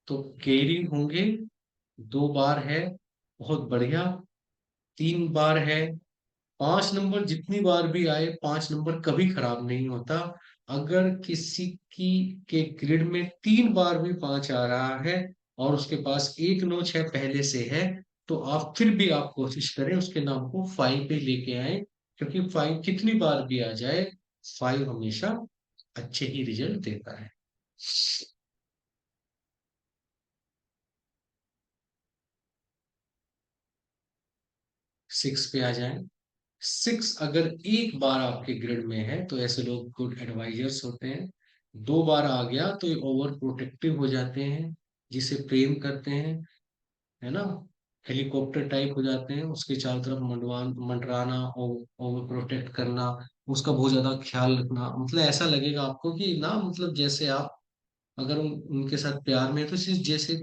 S1: तो केयरिंग होंगे। 2 बार है बहुत बढ़िया। 3 बार है, 5 नंबर जितनी बार भी आए 5 नंबर कभी खराब नहीं होता। अगर किसी की के ग्रिड में 3 बार भी 5 आ रहा है और उसके पास 1 9 6 पहले से है, तो आप फिर भी आप कोशिश करें उसके नाम को 5 पे लेके आए, क्योंकि 5 कितनी बार भी आ जाए, 5 हमेशा अच्छे ही रिजल्ट देता है। 6 पे आ जाए। 6 अगर एक बार आपके ग्रिड में है तो ऐसे लोग गुड एडवाइजर्स होते हैं। 2 बार आ गया तो ये ओवर प्रोटेक्टिव हो जाते हैं, जिसे प्रेम करते हैं, है ना, हेलीकॉप्टर टाइप हो जाते हैं, उसके चारों तरफ मंडराना, ओवर प्रोटेक्ट करना, उसका बहुत ज्यादा ख्याल रखना। मतलब ऐसा लगेगा आपको कि ना, मतलब जैसे आप अगर उनके साथ प्यार में है तो जैसे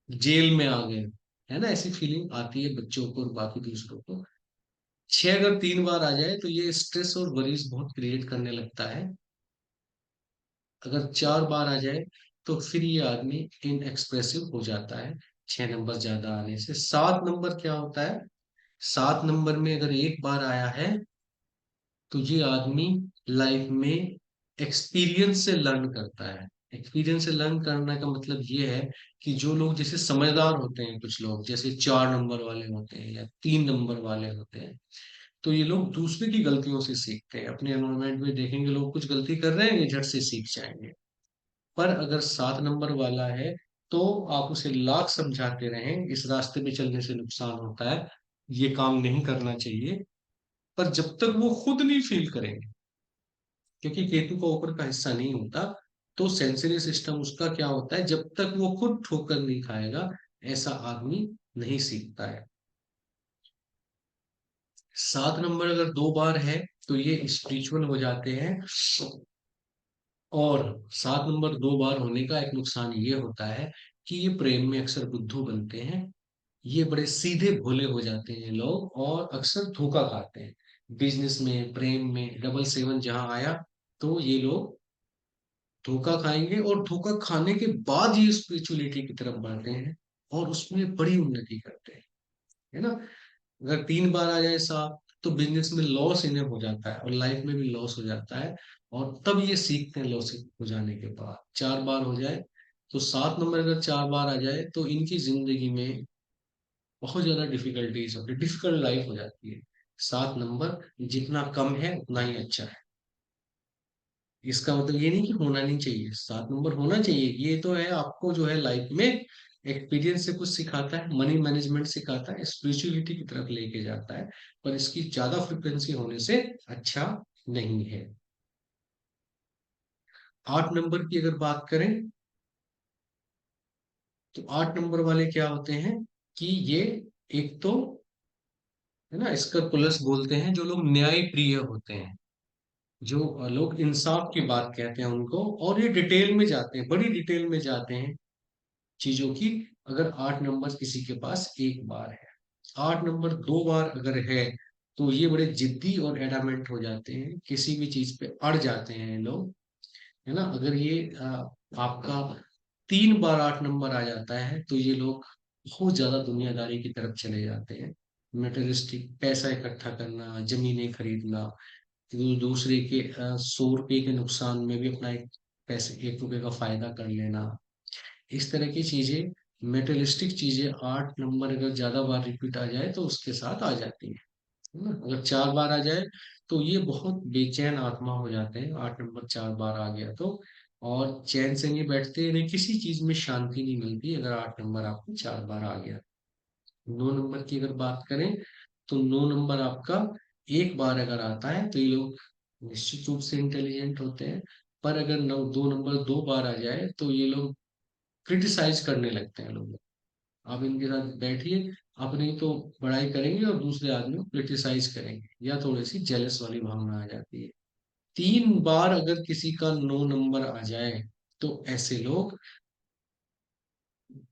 S1: जेल में आ गए, है ना, ऐसी फीलिंग आती है बच्चों को और बाकी दूसरों को। 6 अगर 3 बार आ जाए तो ये स्ट्रेस और वरीज बहुत क्रिएट करने लगता है। अगर 4 बार आ जाए तो फिर ये आदमी इनएक्सप्रेसिव हो जाता है, 6 नंबर ज्यादा आने से। 7 नंबर क्या होता है? 7 नंबर में अगर एक बार आया है तो ये आदमी लाइफ में एक्सपीरियंस से लर्न करता है। एक्सपीरियंस से लर्न करने का मतलब ये है कि जो लोग जैसे समझदार होते हैं, कुछ लोग जैसे 4 नंबर वाले होते हैं या 3 नंबर वाले होते हैं, तो ये लोग दूसरे की गलतियों से सीखते हैं। अपने एनवायरमेंट में देखेंगे लोग कुछ गलती कर रहे हैं, ये झट से सीख जाएंगे। पर अगर 7 नंबर वाला है तो आप उसे लाख समझाते रहें, इस रास्ते पे चलने से नुकसान होता है, ये काम नहीं करना चाहिए, पर जब तक वो खुद नहीं फील करेंगे, क्योंकि केतु का ऊपर का हिस्सा नहीं होता, तो सेंसरी सिस्टम उसका क्या होता है, जब तक वो खुद ठोकर नहीं खाएगा ऐसा आदमी नहीं सीखता है। 7 नंबर अगर 2 बार है तो ये स्पिरिचुअल हो जाते हैं। और 7 नंबर 2 बार होने का एक नुकसान ये होता है कि ये प्रेम में अक्सर बुद्धू बनते हैं। ये बड़े सीधे भोले हो जाते हैं लोग और अक्सर धोखा खाते हैं। बिजनेस में, प्रेम में डबल सेवन जहां आया तो ये लोग धोखा खाएंगे और धोखा खाने के बाद ये स्पिरिचुअलिटी की तरफ बढ़ते हैं और उसमें बड़ी उन्नति करते हैं, है ना। अगर 3 बार आ जाए साथ तो बिजनेस में लॉस इन्हें हो जाता है और लाइफ में भी लॉस हो जाता है, और तब ये सीखते हैं लॉस हो जाने के बाद। 4 बार हो जाए तो 7 नंबर अगर 4 बार आ जाए तो इनकी जिंदगी में बहुत ज्यादा डिफिकल्टीज होती है, डिफिकल्ट लाइफ हो जाती है। 7 नंबर जितना कम है उतना ही अच्छा है। इसका मतलब ये नहीं कि होना नहीं चाहिए, 7 नंबर होना चाहिए। ये तो है आपको जो है लाइफ में एक्सपीरियंस से कुछ सिखाता है, मनी मैनेजमेंट सिखाता है, स्पिरिचुअलिटी की तरफ लेके जाता है, पर इसकी ज्यादा फ्रिक्वेंसी होने से अच्छा नहीं है। 8 नंबर की अगर बात करें तो 8 नंबर वाले क्या होते हैं कि ये एक तो है ना, स्क्रपुलस बोलते हैं, जो लोग न्याय प्रिय होते हैं, जो लोग इंसाफ की बात कहते हैं उनको, और ये डिटेल में जाते हैं, बड़ी डिटेल में जाते हैं चीजों की। अगर 8 नंबर किसी के पास 1 बार है, 8 नंबर 2 बार अगर है, तो ये बड़े जिद्दी और एडामेंट हो जाते हैं, किसी भी चीज पे अड़ जाते हैं लोग, है ना। अगर ये आपका 3 बार 8 नंबर आ जाता है तो ये लोग बहुत ज्यादा दुनियादारी की तरफ चले जाते हैं। मेटेरियलिस्टिक, पैसा इकट्ठा करना, जमीनें खरीदना, दूसरे के 100 रुपए के नुकसान में भी अपना एक पैसे 1 रुपए का फायदा कर लेना, इस तरह की चीजें, मेटेरियलिस्टिक चीजें 8 नंबर अगर ज्यादा बार रिपीट आ जाए तो उसके साथ आ जाती है ना। अगर 4 बार आ जाए तो ये बहुत बेचैन आत्मा हो जाते हैं, 8 नंबर 4 बार आ गया तो, और चैन से नहीं बैठते, इन्हें किसी चीज में शांति नहीं मिलती अगर 8 नंबर आपको 4 बार आ गया। 9 नंबर की अगर बात करें तो 9 नंबर आपका 1 बार अगर आता है तो ये लोग निश्चित रूप से इंटेलिजेंट होते हैं, पर अगर 2 नंबर 2 बार आ जाए तो ये लोग क्रिटिसाइज करने लगते हैं लोग। आप इनके साथ बैठिए, अपनी तो बड़ाई करेंगे और दूसरे आदमी को क्रिटिसाइज करेंगे, या थोड़ी सी जेलस वाली भावना आ जाती है। 3 बार अगर किसी का 9 नंबर आ जाए तो ऐसे लोग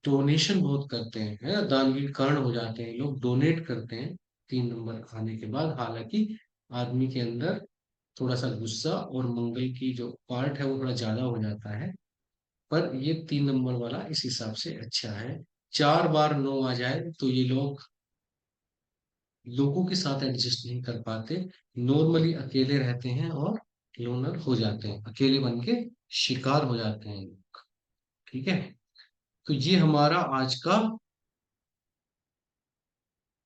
S1: डोनेशन बहुत करते हैं, है ना, दानवीर कर्ण हो जाते हैं, लोग डोनेट करते हैं 3 नंबर आने के बाद। हालांकि आदमी के अंदर थोड़ा सा गुस्सा और मंगल की जो पार्ट है वो थोड़ा ज्यादा हो जाता है, पर ये 3 नंबर वाला इस हिसाब से अच्छा है। 4 बार 9 आ जाए तो ये लोग लोगों के साथ एडजस्ट नहीं कर पाते, नॉर्मली अकेले रहते हैं और लोनर हो जाते हैं, अकेले बन के शिकार हो जाते हैं लोग। ठीक है, तो ये हमारा आज का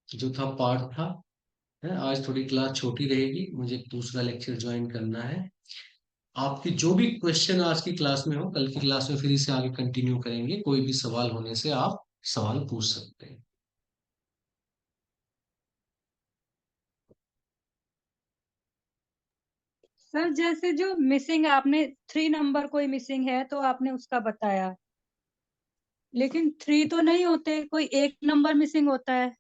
S1: जो था पार्ट था, है। आज थोड़ी क्लास छोटी रहेगी, मुझे दूसरा लेक्चर ज्वाइन करना है। आपके जो भी क्वेश्चन आज की क्लास में हो, कल की क्लास में फिर इसे आगे कंटिन्यू करेंगे, कोई भी सवाल होने से आप सवाल पूछ सकते हैं।
S2: सर जैसे जो मिसिंग आपने 3 नंबर कोई मिसिंग है तो आपने उसका बताया, लेकिन 3 तो नहीं होते, कोई 1 नंबर मिसिंग होता है।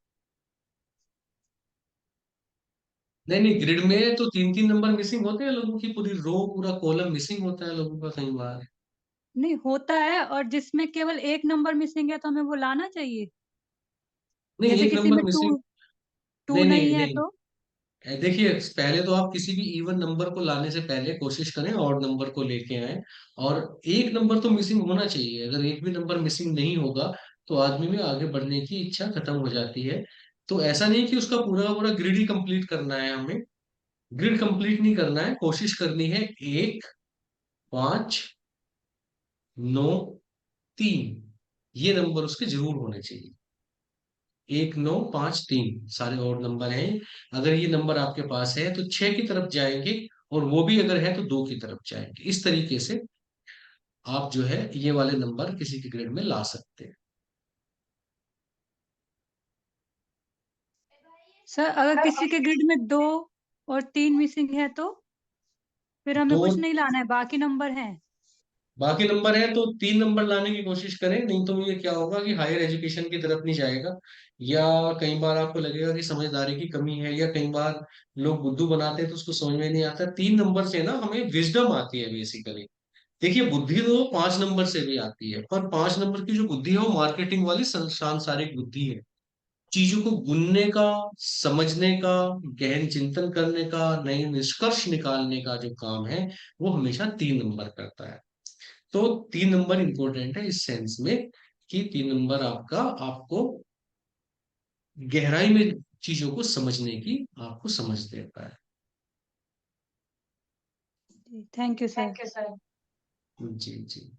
S1: नहीं नहीं, ग्रिड में तो 3 3 नंबर मिसिंग होते हैं लोगों की, पूरी रो पूरा कॉलम मिसिंग होता है लोगों का कई बार।
S2: नहीं होता है, और जिसमें केवल 1 नंबर मिसिंग है तो हमें वो लाना चाहिए।
S1: नहीं,
S2: जैसे
S1: एक
S2: किसी
S1: नंबर
S2: में टू
S1: मिसिंग,
S2: टू
S1: नहीं
S2: नहीं
S1: नहीं
S2: है
S1: नहीं।
S2: तो।
S1: देखिए, पहले तो आप किसी भी इवन नंबर को लाने से पहले कोशिश करें ऑड नंबर को लेके आए, और एक नंबर तो मिसिंग होना चाहिए। अगर एक भी नंबर मिसिंग नहीं होगा तो आदमी में आगे बढ़ने की इच्छा खत्म हो जाती है। तो ऐसा नहीं कि उसका पूरा का पूरा ग्रिड ही कंप्लीट करना है हमें, ग्रिड कंप्लीट नहीं करना है, कोशिश करनी है 1 5 9 3, ये नंबर उसके जरूर होने चाहिए। 1 9 5 3 सारे और नंबर हैं। अगर ये नंबर आपके पास है तो 6 की तरफ जाएंगे, और वो भी अगर है तो 2 की तरफ जाएंगे। इस तरीके से आप जो है ये वाले नंबर किसी के ग्रेड में ला सकते हैं।
S2: सर अगर किसी के ग्रिड में 2 और 3 मिसिंग है तो फिर हमें
S1: दो,
S2: कुछ नहीं लाना है, बाकी नंबर हैं।
S1: बाकी नंबर है तो 3 नंबर लाने की कोशिश करें, नहीं तो ये क्या होगा कि हायर एजुकेशन की तरफ नहीं जाएगा, या कई बार आपको लगेगा कि समझदारी की कमी है, या कई बार लोग बुद्धू बनाते हैं तो उसको समझ में नहीं आता। 3 नंबर से ना हमें विजडम आती है बेसिकली। देखिए, बुद्धि तो 5 नंबर से भी आती है, पर 5 नंबर की जो बुद्धि है वो मार्केटिंग वाली सांसारिक बुद्धि है। चीजों को गुनने का, समझने का, गहन चिंतन करने का, नए निष्कर्ष निकालने का जो काम है, वो हमेशा 3 नंबर करता है। तो 3 नंबर इंपॉर्टेंट है इस सेंस में कि 3 नंबर आपका आपको गहराई में चीजों को समझने की आपको समझ देता है।
S2: Thank you sir.
S1: जी जी।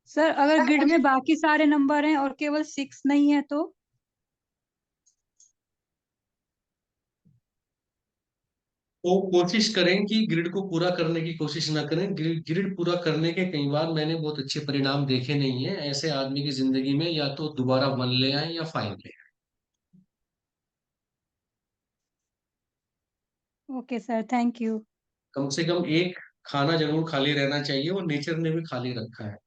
S2: सर अगर ग्रिड में बाकी सारे नंबर हैं और केवल 6 नहीं है तो?
S1: तो कोशिश करें कि ग्रिड को पूरा करने की कोशिश ना करें। ग्रिड पूरा करने के कई बार मैंने बहुत अच्छे परिणाम देखे नहीं है। ऐसे आदमी की जिंदगी में या तो दोबारा 1 ले आए या 5 ले आए।
S2: Okay sir, thank you.
S1: कम से कम एक खाना जरूर खाली रहना चाहिए, और नेचर ने भी खाली रखा है।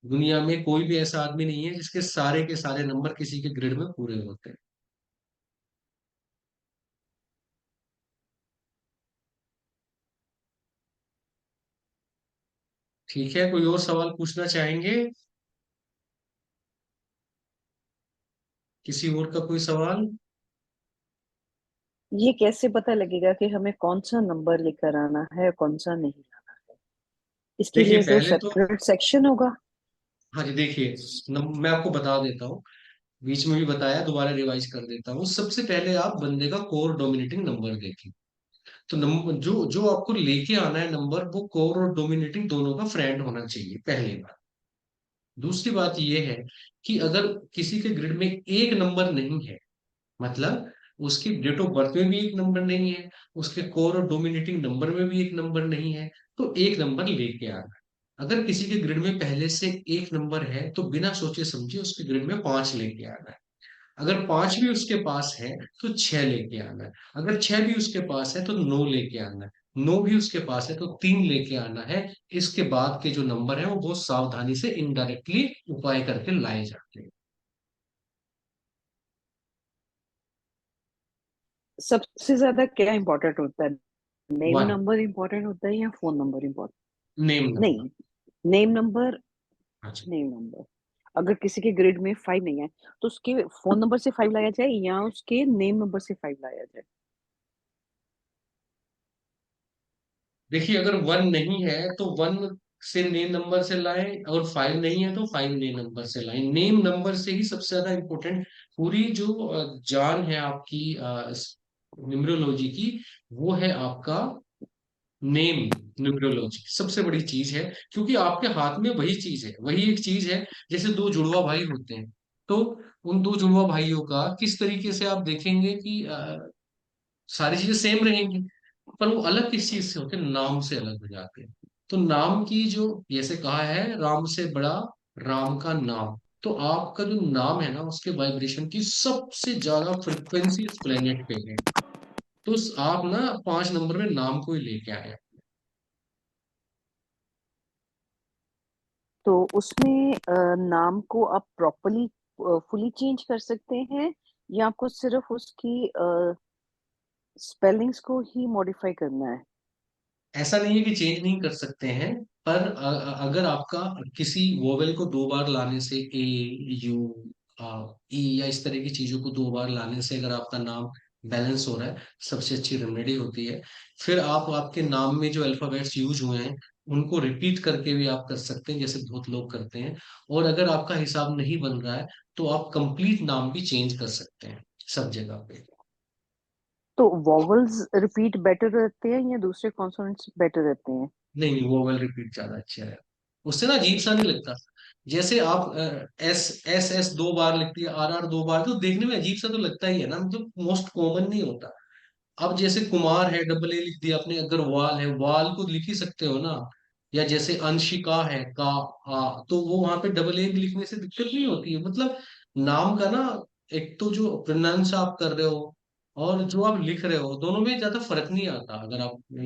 S1: दुनिया में कोई भी ऐसा आदमी नहीं है जिसके सारे के सारे नंबर किसी के ग्रिड में पूरे होते हैं। ठीक है, कोई और सवाल पूछना चाहेंगे? किसी और का कोई सवाल?
S3: ये कैसे पता लगेगा कि हमें कौन सा नंबर लेकर आना है और कौन सा नहीं लाना है? इसके
S1: देखिए
S3: लिए कोई
S1: पहले तो,
S3: सेपरेट सेक्शन होगा?
S1: हाँ जी देखिए, मैं आपको बता देता हूँ। बीच में भी बताया, दोबारा रिवाइज कर देता हूँ। सबसे पहले आप बंदे का कोर डोमिनेटिंग नंबर देखें। तो नंबर जो जो आपको लेके आना है नंबर, वो कोर और डोमिनेटिंग दोनों का फ्रेंड होना चाहिए, पहली बात। दूसरी बात ये है कि अगर किसी के ग्रिड में एक नंबर नहीं है, मतलब उसकी डेट ऑफ बर्थ में भी एक नंबर नहीं है, उसके कोर और डोमिनेटिंग नंबर में भी एक नंबर नहीं है, तो एक नंबर लेके आना है। अगर किसी के ग्रिड में पहले से एक नंबर है, तो बिना सोचे समझे उसके ग्रिड में 5 लेके आना है। अगर 5 भी उसके पास है तो 6 लेके आना है। अगर 6 भी उसके पास है तो 9 लेके आना है। 9 भी उसके पास है तो 3 लेके आना है। इसके बाद के जो नंबर है वो बहुत सावधानी से इनडायरेक्टली उपाय करके लाए जाते हैं।
S3: सबसे ज्यादा क्या इम्पोर्टेंट होता है? नेम
S1: 1,
S3: नंबर इम्पोर्टेंट होता है या phone number important?
S1: Name number.
S3: नहीं, नेम नंबर।
S1: अच्छा,
S3: नेम नंबर। अगर किसी के ग्रिड में 5 नहीं है, तो उसके फोन नंबर से 5 लाया जाए या उसके नेम नंबर से 5 लाया जाए?
S1: देखिए अगर 1 नहीं है तो 1 से नेम नंबर से लाएं, और 5 नहीं है तो 5 नेम नंबर से लाएं। नेम नंबर से ही सबसे ज्यादा इंपॉर्टेंट पूरी जो जान है आपकी न्यूमरोलॉजी की, वो है आपका नेम। न्यूमरोलॉजी सबसे बड़ी चीज है, क्योंकि आपके हाथ में वही चीज है, वही एक चीज है। जैसे दो जुड़वा भाई होते हैं, तो उन दो जुड़वा भाइयों का किस तरीके से आप देखेंगे कि सारी चीजें सेम रहेंगी, पर वो अलग किस चीज से होते हैं, नाम से अलग हो जाते हैं। तो नाम की जो, जैसे कहा है, राम से बड़ा राम का नाम। तो आपका जो नाम है ना, उसके वाइब्रेशन की सबसे ज्यादा फ्रिक्वेंसी इस प्लेनेट पे है। तो आप ना 5 नंबर में नाम को ही लेके आए।
S3: तो उसमें नाम को आप प्रॉपरली फुली चेंज कर सकते हैं, या आपको सिर्फ उसकी स्पेलिंग्स को ही मॉडिफाई करना है?
S1: ऐसा नहीं है कि चेंज नहीं कर सकते हैं, पर अगर आपका किसी वोवेल को 2 बार लाने से, ए, यू, ई या इस तरह की चीजों को 2 बार लाने से अगर आपका नाम बैलेंस हो रहा है, सबसे अच्छी रेमेडी होती है। फिर आप आपके नाम में जो अल्फाबेट्स यूज हुए हैं उनको रिपीट करके भी आप कर सकते हैं, जैसे बहुत लोग करते हैं। और अगर आपका हिसाब नहीं बन रहा है, तो आप कंप्लीट नाम भी चेंज कर सकते हैं सब जगह पे।
S3: तो वॉवल्स रिपीट बेटर रहते हैं या दूसरे कॉन्सोनेंट्स बेटर रहते हैं?
S1: नहीं नहीं, वोवेल रिपीट ज्यादा अच्छा है। उससे ना अजीब सा नहीं लगता। जैसे आप एस एस एस 2 बार लिख दिया, आर आर 2 बार, तो देखने में अजीब सा तो लगता ही है ना, मतलब मोस्ट कॉमन नहीं होता। अब जैसे कुमार है, डबल ए लिख दिया आपने, अगर वाल है, वाल को लिख ही सकते हो ना। या जैसे अंशिका है, का, तो वो वहां पे डबल ए लिखने से दिक्कत नहीं होती है, मतलब नाम का ना, एक तो जो प्रोनाउंस आप कर रहे हो और जो आप लिख रहे हो, दोनों में ज्यादा फर्क नहीं आता अगर आप